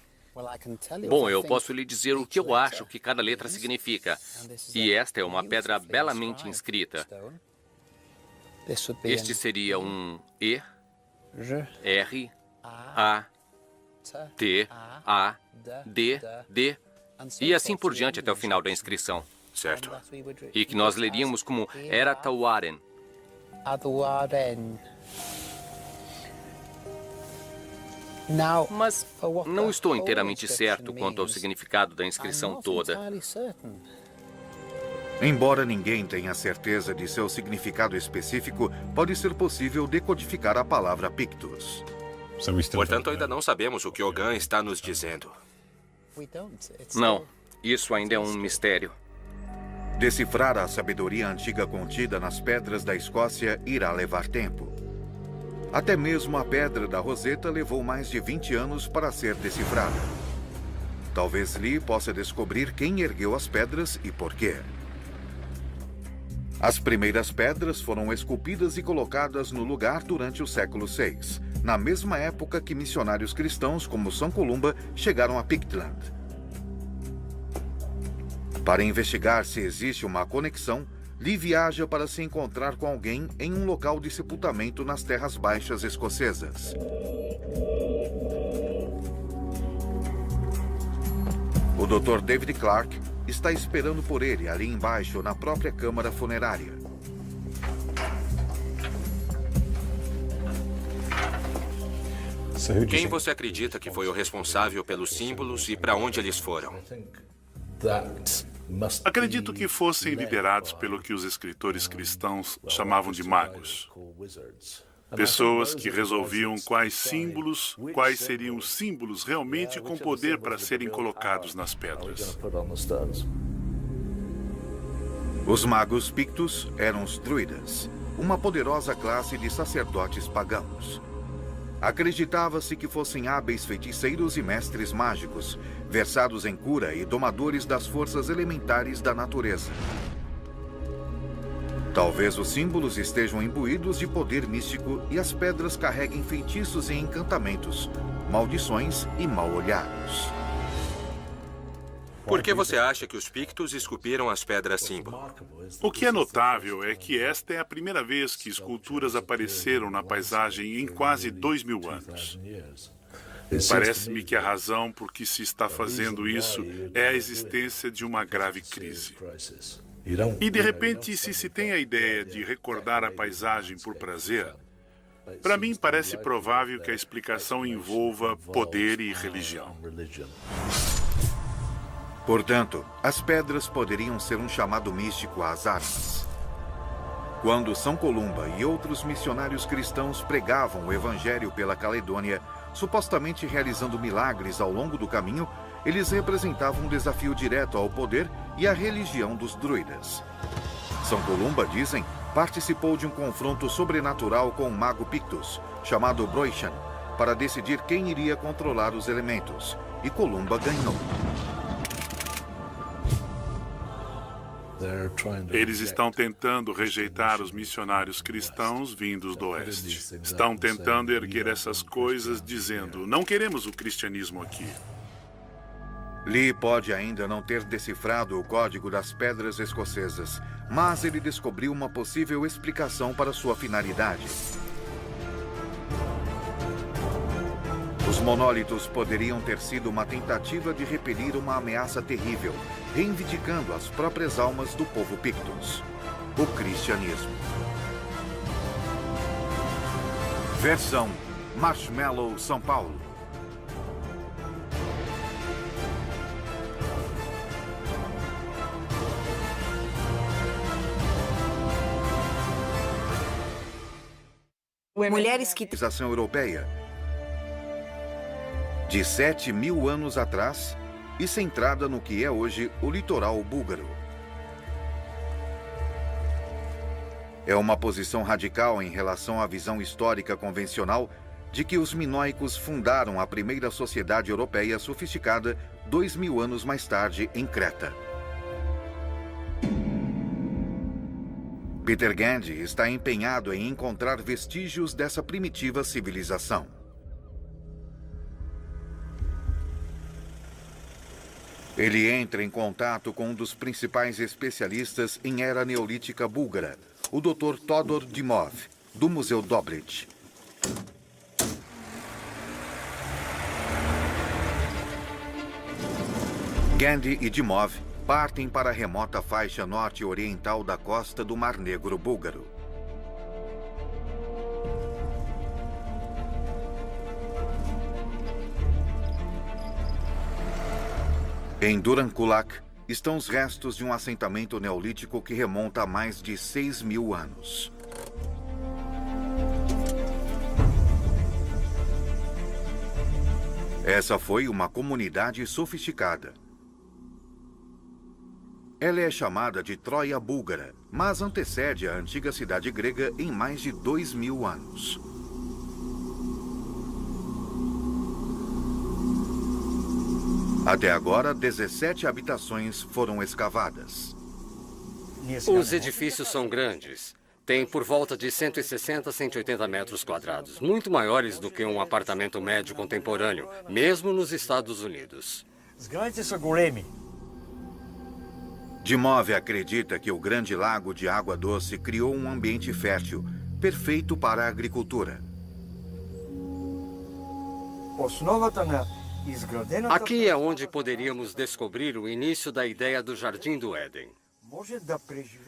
Bom, eu posso lhe dizer o que eu acho que cada letra significa. E esta é uma pedra belamente inscrita. Este seria um E, R, A, T, A, D, D, e assim por diante até o final da inscrição. Certo. E que nós leríamos como Eratawaren. Mas não estou inteiramente certo quanto ao significado da inscrição toda. Embora ninguém tenha certeza de seu significado específico, pode ser possível decodificar a palavra Pictus. Portanto, ainda não sabemos o que Ogan está nos dizendo. Não, isso ainda é um mistério. Decifrar a sabedoria antiga contida nas pedras da Escócia irá levar tempo. Até mesmo a pedra da Roseta levou mais de 20 anos para ser decifrada. Talvez Lee possa descobrir quem ergueu as pedras e por quê. As primeiras pedras foram esculpidas e colocadas no lugar durante o século VI, na mesma época que missionários cristãos como São Columba chegaram a Pictland. Para investigar se existe uma conexão, Lee viaja para se encontrar com alguém em um local de sepultamento nas terras baixas escocesas. O Dr. David Clark está esperando por ele ali embaixo na própria câmara funerária. Quem você acredita que foi o responsável pelos símbolos e para onde eles foram? Acredito que fossem liderados pelo que os escritores cristãos chamavam de magos. Pessoas que resolviam quais seriam os símbolos realmente com poder para serem colocados nas pedras. Os magos pictos eram os druidas, uma poderosa classe de sacerdotes pagãos. Acreditava-se que fossem hábeis feiticeiros e mestres mágicos, versados em cura e domadores das forças elementares da natureza. Talvez os símbolos estejam imbuídos de poder místico e as pedras carreguem feitiços e encantamentos, maldições e mal-olhados. Por que você acha que os pictos esculpiram as pedras símbolo? O que é notável é que esta é a primeira vez que esculturas apareceram na paisagem em quase 2000 anos. Parece-me que a razão por que se está fazendo isso é a existência de uma grave crise. E, de repente, se tem a ideia de recordar a paisagem por prazer, para mim parece provável que a explicação envolva poder e religião. Portanto, as pedras poderiam ser um chamado místico às armas. Quando São Columba e outros missionários cristãos pregavam o evangelho pela Caledônia, supostamente realizando milagres ao longo do caminho, eles representavam um desafio direto ao poder e à religião dos druidas. São Columba, dizem, participou de um confronto sobrenatural com um mago Pictus, chamado Broichan, para decidir quem iria controlar os elementos, e Columba ganhou. Eles estão tentando rejeitar os missionários cristãos vindos do Oeste. Estão tentando erguer essas coisas, dizendo, não queremos o cristianismo aqui. Lee pode ainda não ter decifrado o código das pedras escocesas, mas ele descobriu uma possível explicação para sua finalidade. Os monólitos poderiam ter sido uma tentativa de repelir uma ameaça terrível, reivindicando as próprias almas do povo Pictus, o cristianismo. Versão Marshmallow São Paulo. Mulheres que... Civilização europeia de 7.000 anos atrás e centrada no que é hoje o litoral búlgaro. É uma posição radical em relação à visão histórica convencional de que os minoicos fundaram a primeira sociedade europeia sofisticada 2.000 anos mais tarde em Creta. Peter Gandy está empenhado em encontrar vestígios dessa primitiva civilização. Ele entra em contato com um dos principais especialistas em era neolítica búlgara, o Dr. Todor Dimov, do Museu Dobrit. Gandy e Dimov partem para a remota faixa norte-oriental da costa do Mar Negro búlgaro. Em Durankulak estão os restos de um assentamento neolítico que remonta a mais de 6.000 anos. Essa foi uma comunidade sofisticada. Ela é chamada de Troia búlgara, mas antecede a antiga cidade grega em mais de 2.000 anos. Até agora, 17 habitações foram escavadas. Os edifícios são grandes. Têm por volta de 160 a 180 metros quadrados, muito maiores do que um apartamento médio contemporâneo, mesmo nos Estados Unidos. Dimov acredita que o Grande Lago de Água Doce criou um ambiente fértil, perfeito para a agricultura. Aqui é onde poderíamos descobrir o início da ideia do Jardim do Éden.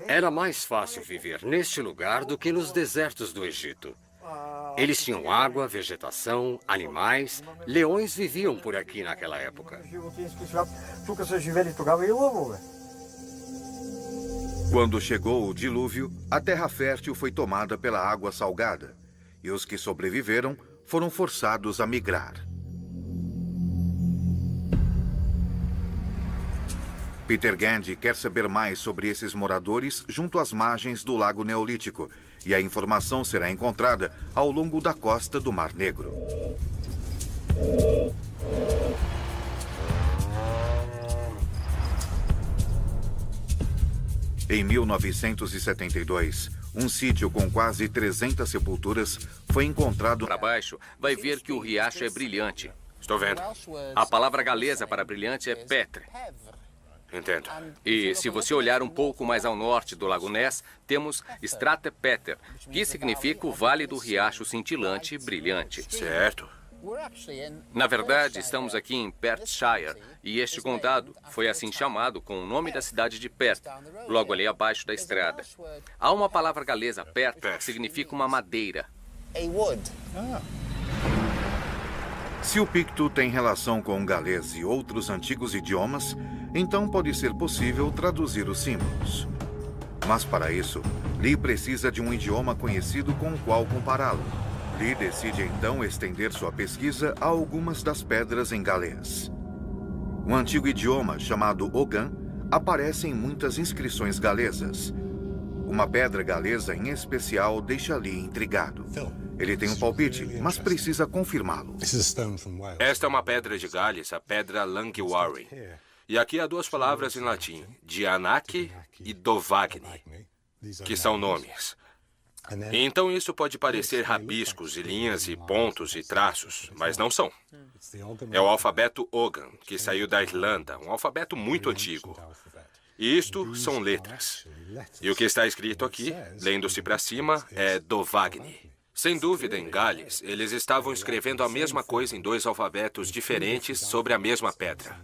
Era mais fácil viver neste lugar do que nos desertos do Egito. Eles tinham água, vegetação, animais. Leões viviam por aqui naquela época. Quando chegou o dilúvio, a terra fértil foi tomada pela água salgada, e os que sobreviveram foram forçados a migrar. Peter Gandy quer saber mais sobre esses moradores junto às margens do Lago Neolítico, e a informação será encontrada ao longo da costa do Mar Negro. Em 1972, um sítio com quase 300 sepulturas foi encontrado... Para baixo, vai ver que o riacho é brilhante. Estou vendo. A palavra galesa para brilhante é Petre. Entendo. E se você olhar um pouco mais ao norte do Lago Ness, temos Strate Peter, que significa o Vale do Riacho Cintilante e Brilhante. Certo. Na verdade, estamos aqui em Perthshire, e este condado foi assim chamado com o nome da cidade de Perth, logo ali abaixo da estrada. Há uma palavra galesa, Perth, que significa uma madeira. Se o picto tem relação com o galês e outros antigos idiomas, então pode ser possível traduzir os símbolos. Mas para isso, Lee precisa de um idioma conhecido com o qual compará-lo. Lee decide então estender sua pesquisa a algumas das pedras em galês. Um antigo idioma chamado Ogan aparece em muitas inscrições galesas. Uma pedra galesa em especial deixa Lee intrigado. Ele tem um palpite, mas precisa confirmá-lo. Esta é uma pedra de Gales, a pedra Langiwarre. E aqui há duas palavras em latim, Dianac e Dovagni, que são nomes. E então isso pode parecer rabiscos e linhas e pontos e traços, mas não são. É o alfabeto Ogan, que saiu da Irlanda, um alfabeto muito antigo. E isto são letras. E o que está escrito aqui, lendo-se para cima, é Dovagni. Sem dúvida, em Gales, eles estavam escrevendo a mesma coisa em dois alfabetos diferentes sobre a mesma pedra.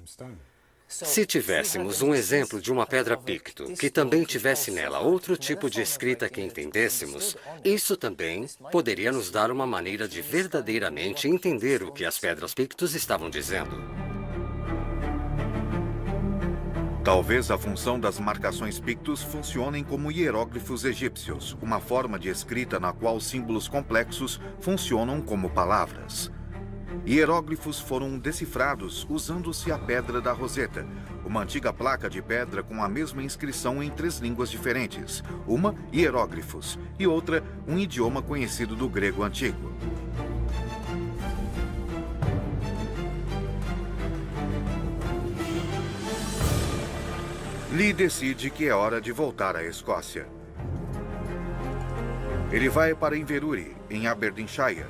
Se tivéssemos um exemplo de uma pedra picto, que também tivesse nela outro tipo de escrita que entendêssemos, isso também poderia nos dar uma maneira de verdadeiramente entender o que as pedras pictos estavam dizendo. Talvez a função das marcações pictos funcionem como hieróglifos egípcios, uma forma de escrita na qual símbolos complexos funcionam como palavras. Hieróglifos foram decifrados usando-se a Pedra da Roseta, uma antiga placa de pedra com a mesma inscrição em 3 línguas diferentes, uma hieróglifos e outra um idioma conhecido do grego antigo. Lee decide que é hora de voltar à Escócia. Ele vai para Inverurie, em Aberdeenshire,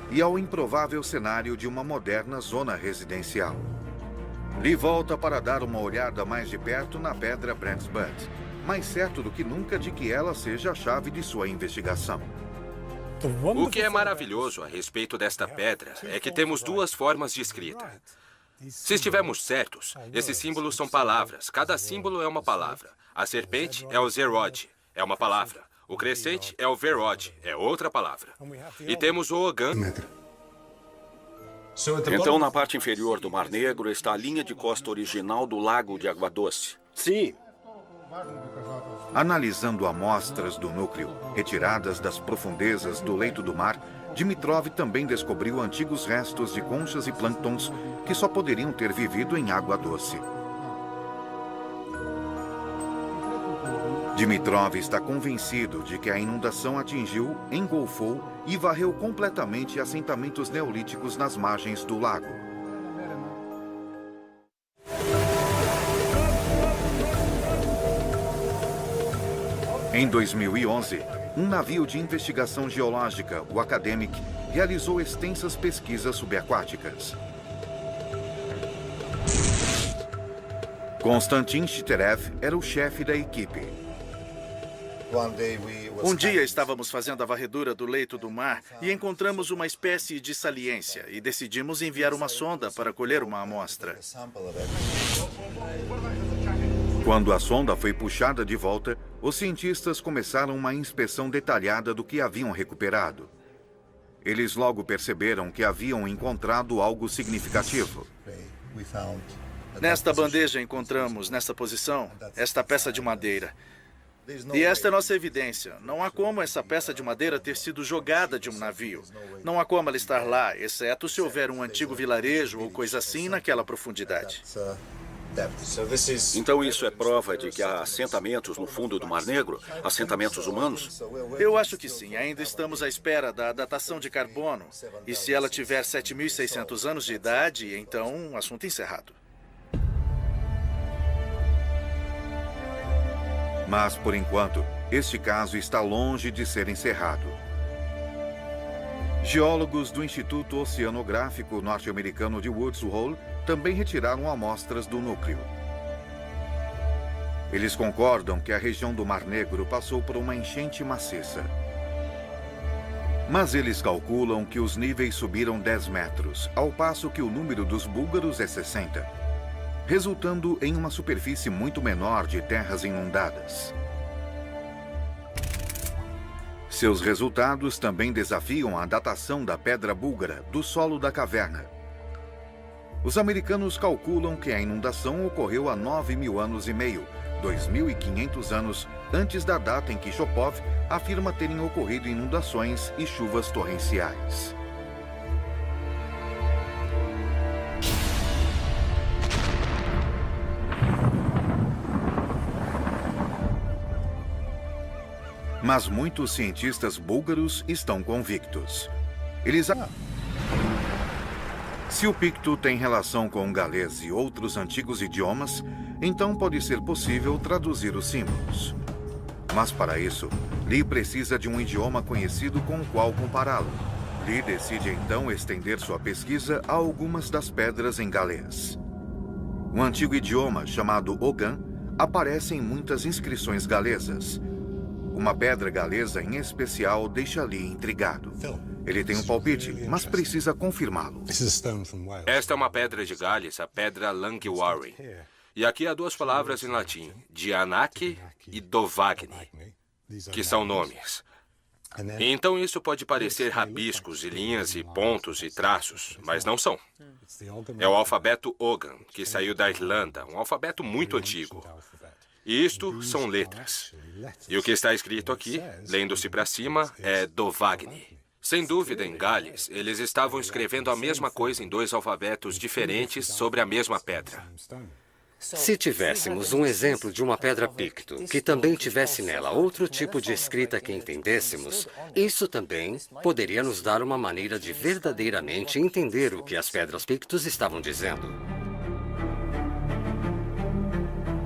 e ao improvável cenário de uma moderna zona residencial. Lee volta para dar uma olhada mais de perto na pedra Brant's Butt, mais certo do que nunca de que ela seja a chave de sua investigação. O que é maravilhoso a respeito desta pedra é que temos 2 formas de escrita. Se estivermos certos, esses símbolos são palavras. Cada símbolo é uma palavra. A serpente é o Zerod, é uma palavra. O crescente é o Verod, é outra palavra. E temos o Ogan. Então, na parte inferior do Mar Negro está a linha de costa original do Lago de Água Doce. Sim. Analisando amostras do núcleo, retiradas das profundezas do leito do mar, Dimitrov também descobriu antigos restos de conchas e plânctons que só poderiam ter vivido em água doce. Dimitrov está convencido de que a inundação atingiu, engolfou e varreu completamente assentamentos neolíticos nas margens do lago. Em 2011, um navio de investigação geológica, o Academic, realizou extensas pesquisas subaquáticas. Konstantin Shiterev era o chefe da equipe. Um dia estávamos fazendo a varredura do leito do mar e encontramos uma espécie de saliência e decidimos enviar uma sonda para colher uma amostra. Quando a sonda foi puxada de volta, os cientistas começaram uma inspeção detalhada do que haviam recuperado. Eles logo perceberam que haviam encontrado algo significativo. Nesta bandeja encontramos, nessa posição, esta peça de madeira. E esta é nossa evidência. Não há como essa peça de madeira ter sido jogada de um navio. Não há como ela estar lá, exceto se houver um antigo vilarejo ou coisa assim naquela profundidade. Então isso é prova de que há assentamentos no fundo do Mar Negro? Assentamentos humanos? Eu acho que sim. Ainda estamos à espera da datação de carbono. E se ela tiver 7.600 anos de idade, então assunto encerrado. Mas, por enquanto, este caso está longe de ser encerrado. Geólogos do Instituto Oceanográfico norte-americano de Woods Hole também retiraram amostras do núcleo. Eles concordam que a região do Mar Negro passou por uma enchente maciça. Mas eles calculam que os níveis subiram 10 metros, ao passo que o número dos búlgaros é 60, resultando em uma superfície muito menor de terras inundadas. Seus resultados também desafiam a datação da pedra búlgara do solo da caverna. Os americanos calculam que a inundação ocorreu há 9.000 anos e meio, 2.500 anos antes da data em que Shopov afirma terem ocorrido inundações e chuvas torrenciais. Mas muitos cientistas búlgaros estão convictos. Se o picto tem relação com o galês e outros antigos idiomas, então pode ser possível traduzir os símbolos. Mas para isso, Lee precisa de um idioma conhecido com o qual compará-lo. Lee decide então estender sua pesquisa a algumas das pedras em galês. Um antigo idioma chamado Ogan aparece em muitas inscrições galesas. Uma pedra galesa em especial deixa Lee intrigado. Ele tem um palpite, mas precisa confirmá-lo. Esta é uma pedra de Gales, a pedra Langiwarren. E aqui há 2 palavras em latim, Dianac e Dovagni, que são nomes. E então isso pode parecer rabiscos e linhas e pontos e traços, mas não são. É o alfabeto Ogham, que saiu da Irlanda, um alfabeto muito antigo. E isto são letras. E o que está escrito aqui, lendo-se para cima, é Dovagni. Sem dúvida, em Gales, eles estavam escrevendo a mesma coisa em dois alfabetos diferentes sobre a mesma pedra. Se tivéssemos um exemplo de uma pedra picto que também tivesse nela outro tipo de escrita que entendêssemos, isso também poderia nos dar uma maneira de verdadeiramente entender o que as pedras pictos estavam dizendo.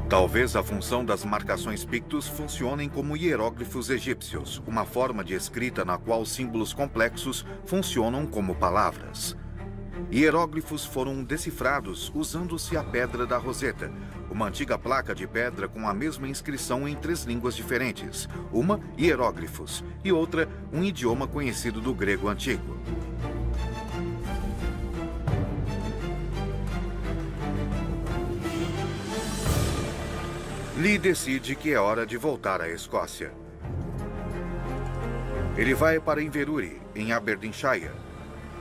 Talvez a função das marcações pictos funcionem como hieróglifos egípcios, uma forma de escrita na qual símbolos complexos funcionam como palavras. Hieróglifos foram decifrados usando-se a Pedra da Roseta, uma antiga placa de pedra com a mesma inscrição em 3 línguas diferentes, uma hieróglifos e outra um idioma conhecido do grego antigo. Lee decide que é hora de voltar à Escócia. Ele vai para Inverurie, em Aberdeenshire,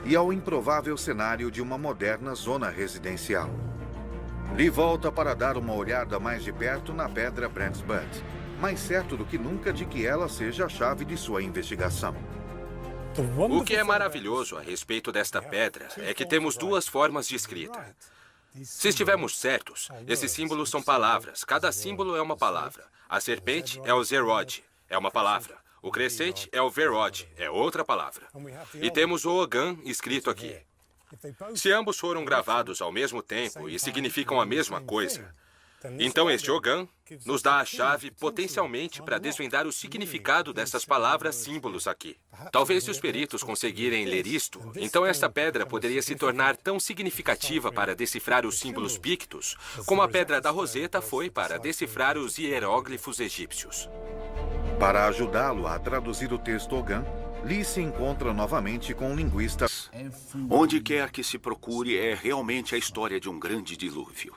e ao improvável cenário de uma moderna zona residencial. Lee volta para dar uma olhada mais de perto na pedra Brant's Butt, mais certo do que nunca de que ela seja a chave de sua investigação. O que é maravilhoso a respeito desta pedra é que temos 2 formas de escrita. Se estivermos certos, esses símbolos são palavras. Cada símbolo é uma palavra. A serpente é o Zerod, é uma palavra. O crescente é o Verod, é outra palavra. E temos o Ogham escrito aqui. Se ambos foram gravados ao mesmo tempo e significam a mesma coisa, então este Ogham nos dá a chave potencialmente para desvendar o significado dessas palavras símbolos aqui. Talvez se os peritos conseguirem ler isto, então esta pedra poderia se tornar tão significativa para decifrar os símbolos pictos, como a Pedra da Roseta foi para decifrar os hieróglifos egípcios. Para ajudá-lo a traduzir o texto Ogham, Lee se encontra novamente com linguistas. Onde quer que se procure, é realmente a história de um grande dilúvio.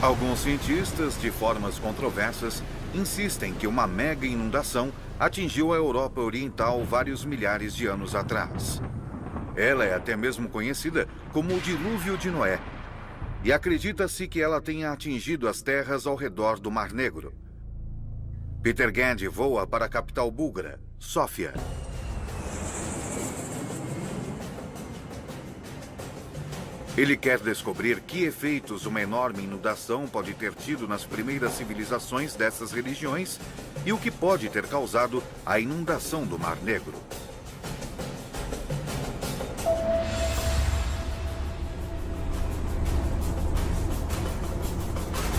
Alguns cientistas, de formas controversas, insistem que uma mega inundação atingiu a Europa Oriental vários milhares de anos atrás. Ela é até mesmo conhecida como o Dilúvio de Noé, e acredita-se que ela tenha atingido as terras ao redor do Mar Negro. Peter Gandy voa para a capital búlgara, Sófia. Ele quer descobrir que efeitos uma enorme inundação pode ter tido nas primeiras civilizações dessas religiões e o que pode ter causado a inundação do Mar Negro.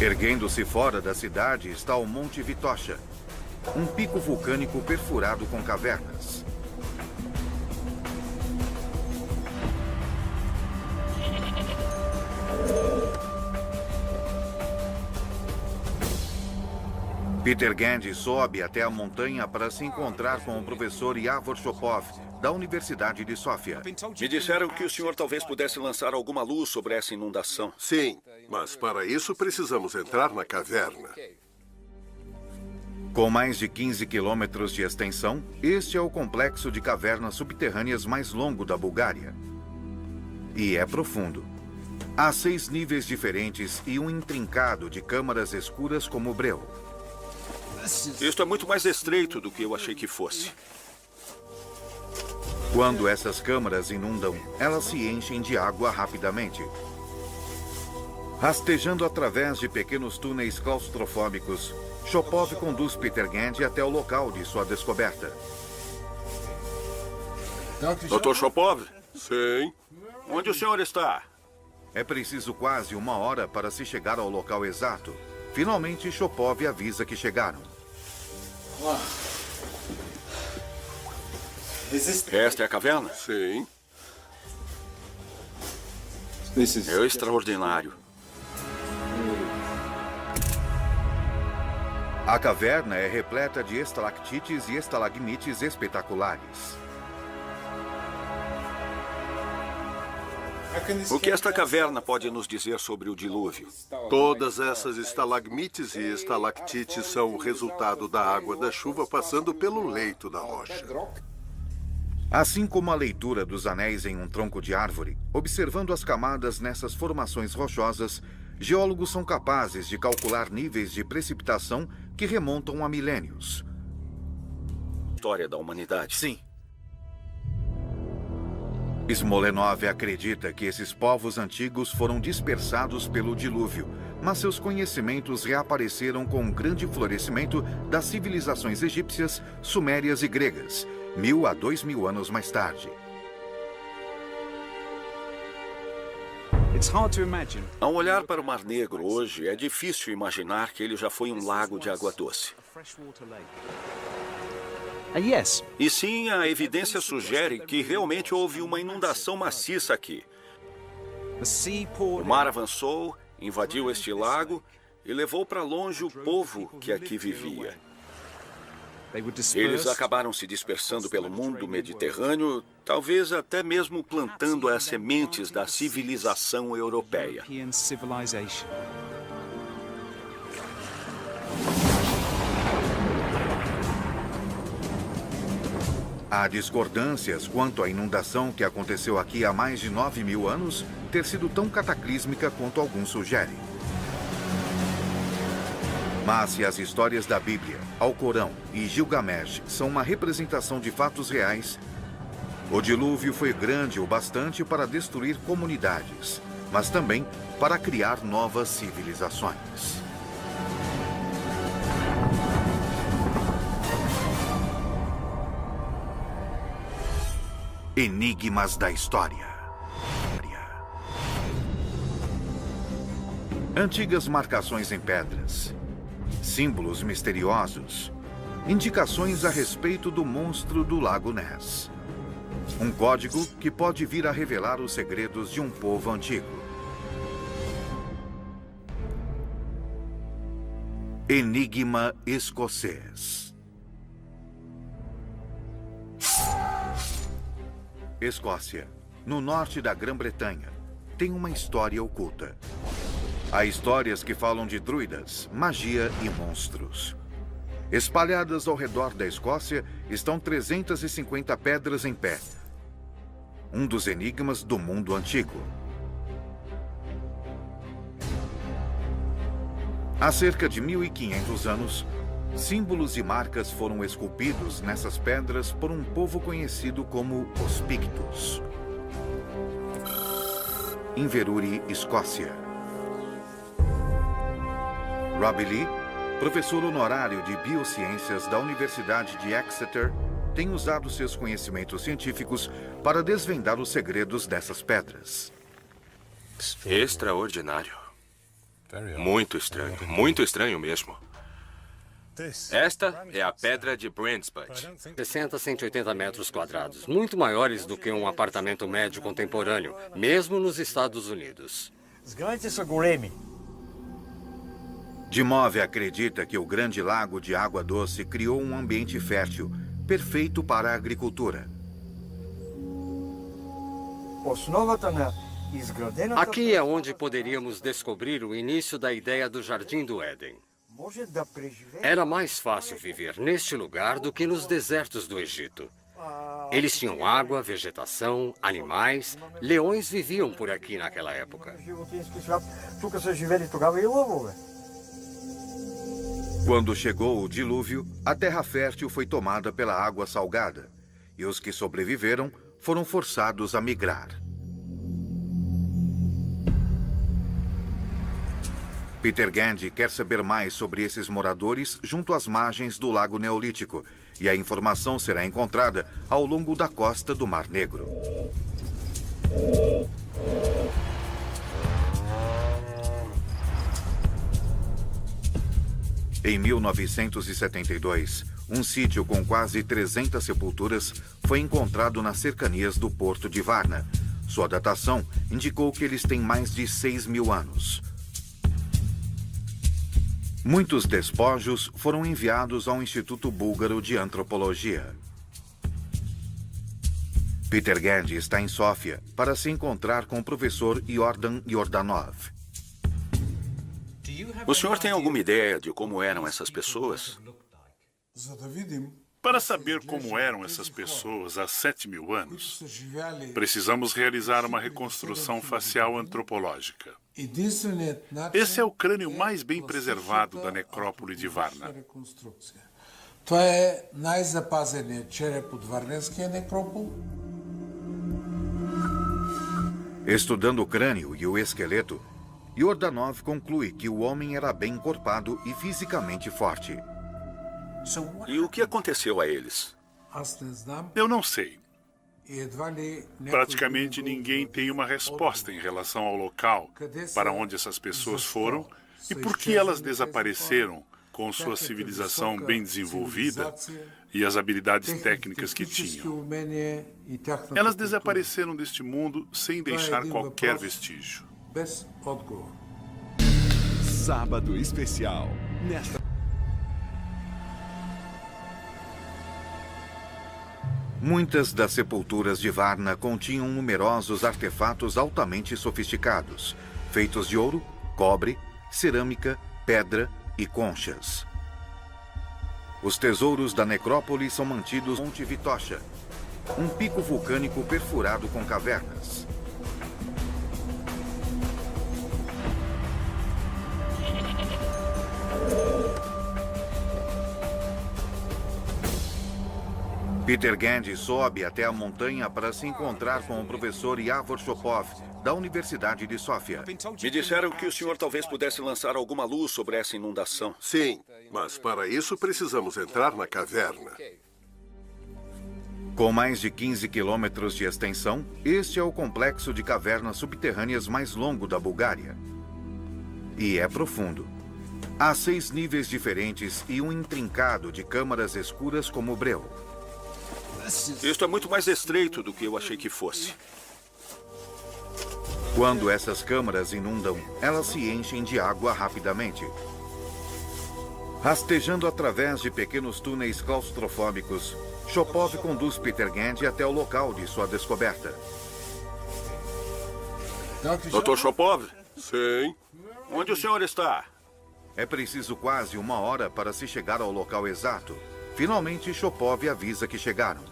Erguendo-se fora da cidade está o Monte Vitosha, um pico vulcânico perfurado com cavernas. Peter Gandy sobe até a montanha para se encontrar com o professor Yavor Shopov, da Universidade de Sófia. Me disseram que o senhor talvez pudesse lançar alguma luz sobre essa inundação. Sim, mas para isso precisamos entrar na caverna. Com mais de 15 quilômetros de extensão, este é o complexo de cavernas subterrâneas mais longo da Bulgária. E é profundo. Há 6 níveis diferentes e um intrincado de câmaras escuras como breu. Isto é muito mais estreito do que eu achei que fosse. Quando essas câmaras inundam, elas se enchem de água rapidamente. Rastejando através de pequenos túneis claustrofóbicos, Shopov conduz Peter Gandy até o local de sua descoberta. Dr. Shopov? Sim. Onde o senhor está? É preciso quase 1 hora para se chegar ao local exato. Finalmente, Shopov avisa que chegaram. Esta é a caverna? Sim. É extraordinário. A caverna é repleta de estalactites e estalagmites espetaculares. O que esta caverna pode nos dizer sobre o dilúvio? Todas essas estalagmites e estalactites são o resultado da água da chuva passando pelo leito da rocha. Assim como a leitura dos anéis em um tronco de árvore, observando as camadas nessas formações rochosas, geólogos são capazes de calcular níveis de precipitação que remontam a milênios. História da humanidade. Sim. Smolenov acredita que esses povos antigos foram dispersados pelo dilúvio, mas seus conhecimentos reapareceram com um grande florescimento das civilizações egípcias, sumérias e gregas, 1000 a 2000 anos mais tarde. Ao olhar para o Mar Negro hoje, é difícil imaginar que ele já foi um lago de água doce. E sim, a evidência sugere que realmente houve uma inundação maciça aqui. O mar avançou, invadiu este lago e levou para longe o povo que aqui vivia. Eles acabaram se dispersando pelo mundo mediterrâneo, talvez até mesmo plantando as sementes da civilização europeia. Há discordâncias quanto à inundação que aconteceu aqui há mais de 9.000 anos ter sido tão cataclísmica quanto alguns sugerem. Mas se as histórias da Bíblia, Alcorão e Gilgamesh são uma representação de fatos reais, o dilúvio foi grande o bastante para destruir comunidades, mas também para criar novas civilizações. Enigmas da história. Antigas marcações em pedras, símbolos misteriosos, indicações a respeito do monstro do Lago Ness. Um código que pode vir a revelar os segredos de um povo antigo. Enigma escocês. Escócia, no norte da Grã-Bretanha, tem uma história oculta. Há histórias que falam de druidas, magia e monstros. Espalhadas ao redor da Escócia estão 350 pedras em pé. Um dos enigmas do mundo antigo. Há cerca de 1500 anos, símbolos e marcas foram esculpidos nessas pedras por um povo conhecido como os Pictos. Inverurie, Escócia. Robbie Lee, professor honorário de Biociências da Universidade de Exeter, tem usado seus conhecimentos científicos para desvendar os segredos dessas pedras. Extraordinário. Muito estranho mesmo. Esta é a pedra de Brandsput. 60 a 180 metros quadrados, muito maiores do que um apartamento médio contemporâneo, mesmo nos Estados Unidos. Dimove acredita que o grande lago de água doce criou um ambiente fértil, perfeito para a agricultura. Aqui é onde poderíamos descobrir o início da ideia do Jardim do Éden. Era mais fácil viver neste lugar do que nos desertos do Egito. Eles tinham água, vegetação, animais. Leões viviam por aqui naquela época. Quando chegou o dilúvio, a terra fértil foi tomada pela água salgada, e os que sobreviveram foram forçados a migrar. Peter Gandy quer saber mais sobre esses moradores junto às margens do Lago Neolítico, e a informação será encontrada ao longo da costa do Mar Negro. Em 1972, um sítio com quase 300 sepulturas foi encontrado nas cercanias do porto de Varna. Sua datação indicou que eles têm mais de 6.000 anos. Muitos despojos foram enviados ao Instituto Búlgaro de Antropologia. Peter Gandy está em Sófia para se encontrar com o professor Yordan Yordanov. O senhor tem alguma ideia de como eram essas pessoas? Para saber como eram essas pessoas há 7.000 anos, precisamos realizar uma reconstrução facial antropológica. Esse é o crânio mais bem preservado da necrópole de Varna. Estudando o crânio e o esqueleto, Yordanov conclui que o homem era bem encorpado e fisicamente forte. E o que aconteceu a eles? Eu não sei. Praticamente ninguém tem uma resposta em relação ao local para onde essas pessoas foram e por que elas desapareceram com sua civilização bem desenvolvida e as habilidades técnicas que tinham. Elas desapareceram deste mundo sem deixar qualquer vestígio. Sábado especial. Muitas das sepulturas de Varna continham numerosos artefatos altamente sofisticados, feitos de ouro, cobre, cerâmica, pedra e conchas. Os tesouros da necrópole são mantidos no Monte Vitocha, um pico vulcânico perfurado com cavernas. Peter Gandy sobe até a montanha para se encontrar com o professor Yavor Shopov, da Universidade de Sófia. Me disseram que o senhor talvez pudesse lançar alguma luz sobre essa inundação. Sim, mas para isso precisamos entrar na caverna. Com mais de 15 quilômetros de extensão, este é o complexo de cavernas subterrâneas mais longo da Bulgária. E é profundo. Há 6 níveis diferentes e um intrincado de câmaras escuras como breu. Isto é muito mais estreito do que eu achei que fosse. Quando essas câmaras inundam, elas se enchem de água rapidamente. Rastejando através de pequenos túneis claustrofóbicos, Shopov conduz Peter Gandy até o local de sua descoberta. Dr. Shopov? Sim. Onde o senhor está? É preciso quase 1 hora para se chegar ao local exato. Finalmente, Shopov avisa que chegaram.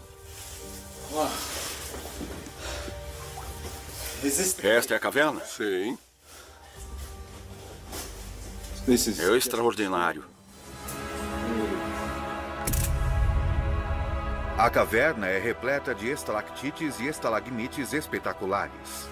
Esta é a caverna? Sim. É extraordinário. A caverna é repleta de estalactites e estalagmites espetaculares.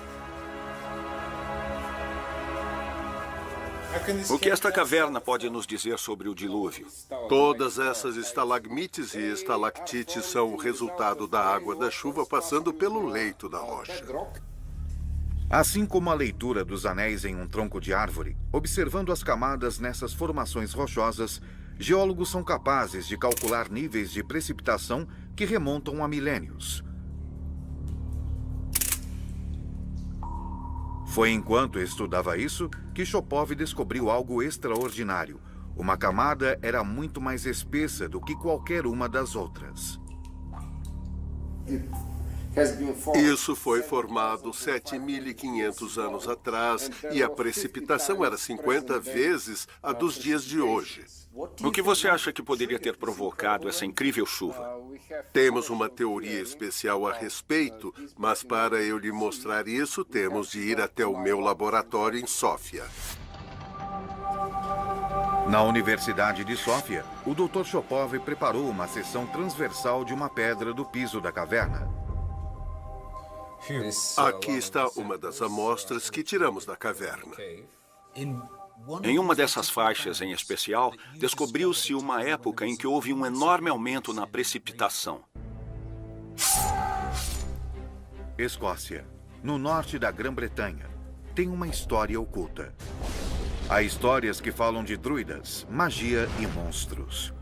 O que esta caverna pode nos dizer sobre o dilúvio? Todas essas estalagmites e estalactites são o resultado da água da chuva passando pelo leito da rocha. Assim como a leitura dos anéis em um tronco de árvore, observando as camadas nessas formações rochosas, geólogos são capazes de calcular níveis de precipitação que remontam a milênios. Foi enquanto estudava isso que Shopov descobriu algo extraordinário. Uma camada era muito mais espessa do que qualquer uma das outras. Isso foi formado 7.500 anos atrás e a precipitação era 50 vezes a dos dias de hoje. O que você acha que poderia ter provocado essa incrível chuva? Temos uma teoria especial a respeito, mas para eu lhe mostrar isso, temos de ir até o meu laboratório em Sófia. Na Universidade de Sófia, o Dr. Shopov preparou uma seção transversal de uma pedra do piso da caverna. Aqui está uma das amostras que tiramos da caverna. Em uma dessas faixas em especial, descobriu-se uma época em que houve um enorme aumento na precipitação. Escócia, no norte da Grã-Bretanha, tem uma história oculta. Há histórias que falam de druidas, magia e monstros.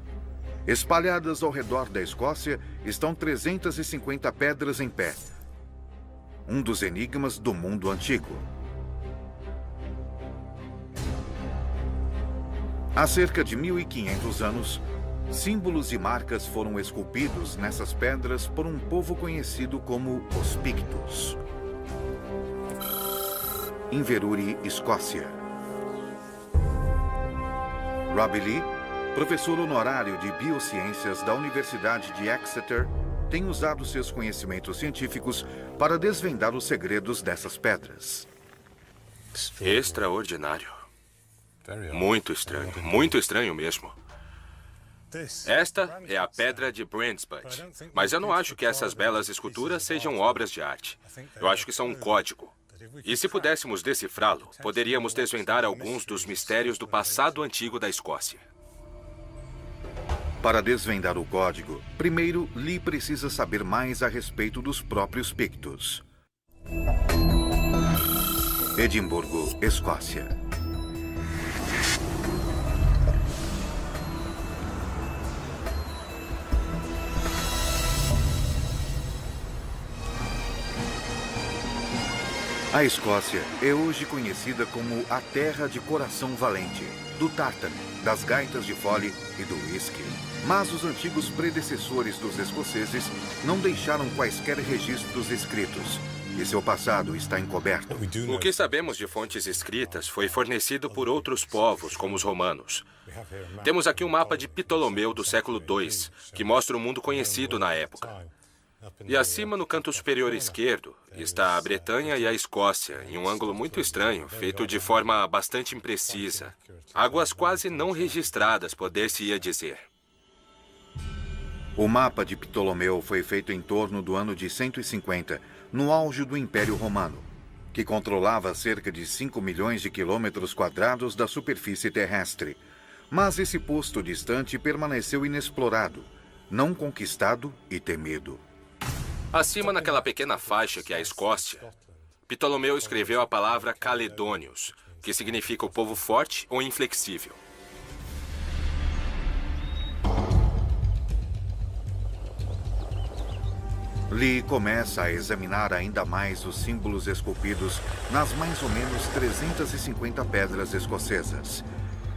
Espalhadas ao redor da Escócia estão 350 pedras em pé. Um dos enigmas do mundo antigo. Há cerca de 1.500 anos, Símbolos e marcas foram esculpidos nessas pedras por um povo conhecido como os Pictos. Inverurie, Escócia. Robbie Lee, professor honorário de Biociências da Universidade de Exeter, tem usado seus conhecimentos científicos para desvendar os segredos dessas pedras. Extraordinário. Muito estranho mesmo. Esta é a Pedra de Brandsbury, mas eu não acho que essas belas esculturas sejam obras de arte. Eu acho que são um código. E se pudéssemos decifrá-lo, poderíamos desvendar alguns dos mistérios do passado antigo da Escócia. Para desvendar o código, primeiro Lee precisa saber mais a respeito dos próprios Pictos. Edimburgo, Escócia. A Escócia é hoje conhecida como a terra de coração valente, do tártaro, das gaitas de fole e do whisky. Mas os antigos predecessores dos escoceses não deixaram quaisquer registros escritos, e seu passado está encoberto. O que sabemos de fontes escritas foi fornecido por outros povos, como os romanos. Temos aqui um mapa de Ptolomeu do século II, que mostra o mundo conhecido na época. E acima, no canto superior esquerdo, está a Bretanha e a Escócia, em um ângulo muito estranho, feito de forma bastante imprecisa. Águas quase não registradas, poder-se-ia dizer. O mapa de Ptolomeu foi feito em torno do ano de 150, no auge do Império Romano, que controlava cerca de 5 milhões de quilômetros quadrados da superfície terrestre. Mas esse posto distante permaneceu inexplorado, não conquistado e temido. Acima, naquela pequena faixa que é a Escócia, Ptolomeu escreveu a palavra Caledônios, que significa o povo forte ou inflexível. Lee começa a examinar ainda mais os símbolos esculpidos nas mais ou menos 350 pedras escocesas.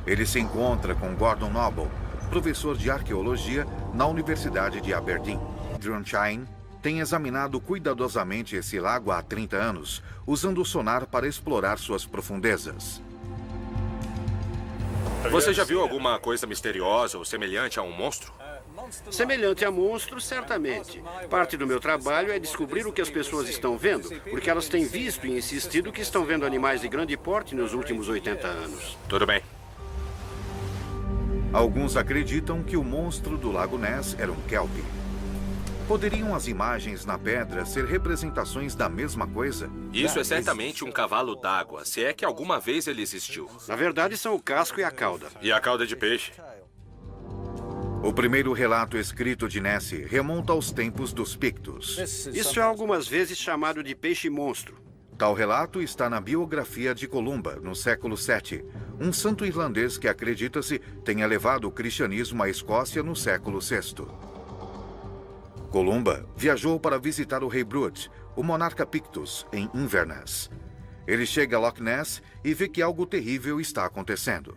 Ele se encontra com Gordon Noble, professor de arqueologia na Universidade de Aberdeen. Adrian Shine tem examinado cuidadosamente esse lago há 30 anos, usando o sonar para explorar suas profundezas. Você já viu alguma coisa misteriosa ou semelhante a um monstro? Semelhante a monstros, certamente. Parte do meu trabalho é descobrir o que as pessoas estão vendo, porque elas têm visto e insistido que estão vendo animais de grande porte nos últimos 80 anos. Tudo bem. Alguns acreditam que o monstro do Lago Ness era um kelpie. Poderiam as imagens na pedra ser representações da mesma coisa? Isso é certamente um cavalo d'água, se é que alguma vez ele existiu. Na verdade, são o casco e a cauda. E a cauda de peixe? O primeiro relato escrito de Ness remonta aos tempos dos Pictos. Isso é algumas vezes chamado de peixe-monstro. Tal relato está na biografia de Columba, no século VII, um santo irlandês que acredita-se tenha levado o cristianismo à Escócia no século VI. Columba viajou para visitar o rei Brut, o monarca Pictos, em Inverness. Ele chega a Loch Ness e vê que algo terrível está acontecendo.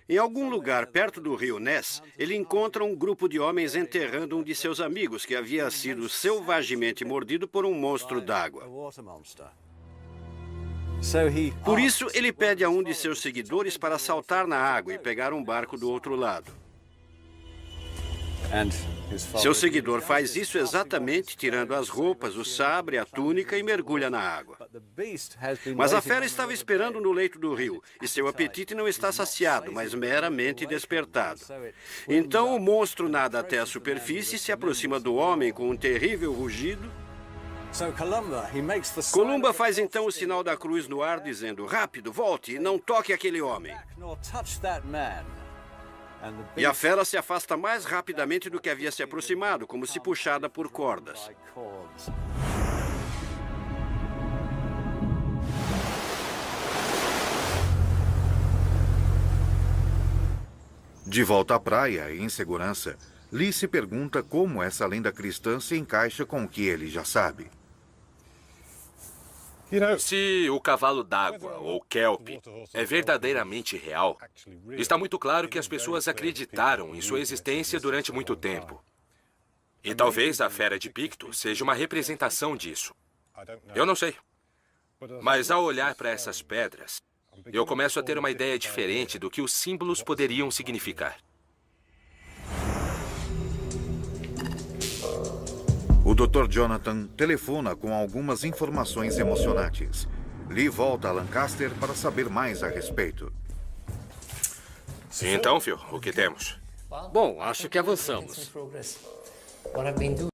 Em algum lugar perto do rio Ness, ele encontra um grupo de homens enterrando um de seus amigos que havia sido selvagemente mordido por um monstro d'água. Por isso, ele pede a um de seus seguidores para saltar na água e pegar um barco do outro lado. Seu seguidor faz isso exatamente tirando as roupas, o sabre, a túnica e mergulha na água. Mas a fera estava esperando no leito do rio, e seu apetite não está saciado, mas meramente despertado. Então o monstro nada até a superfície e se aproxima do homem com um terrível rugido. Columba faz então o sinal da cruz no ar, dizendo: rápido, volte e não toque aquele homem. E a fera se afasta mais rapidamente do que havia se aproximado, como se puxada por cordas. De volta à praia, em segurança, Lee se pergunta como essa lenda cristã se encaixa com o que ele já sabe. Se o cavalo d'água, ou kelp, é verdadeiramente real, está muito claro que as pessoas acreditaram em sua existência durante muito tempo. E talvez a fera de Picto seja uma representação disso. Eu não sei. Mas ao olhar para essas pedras, eu começo a ter uma ideia diferente do que os símbolos poderiam significar. O Dr. Jonathan telefona com algumas informações emocionantes. Lee volta a Lancaster para saber mais a respeito. Então, Phil, o que temos? Bom, acho que avançamos.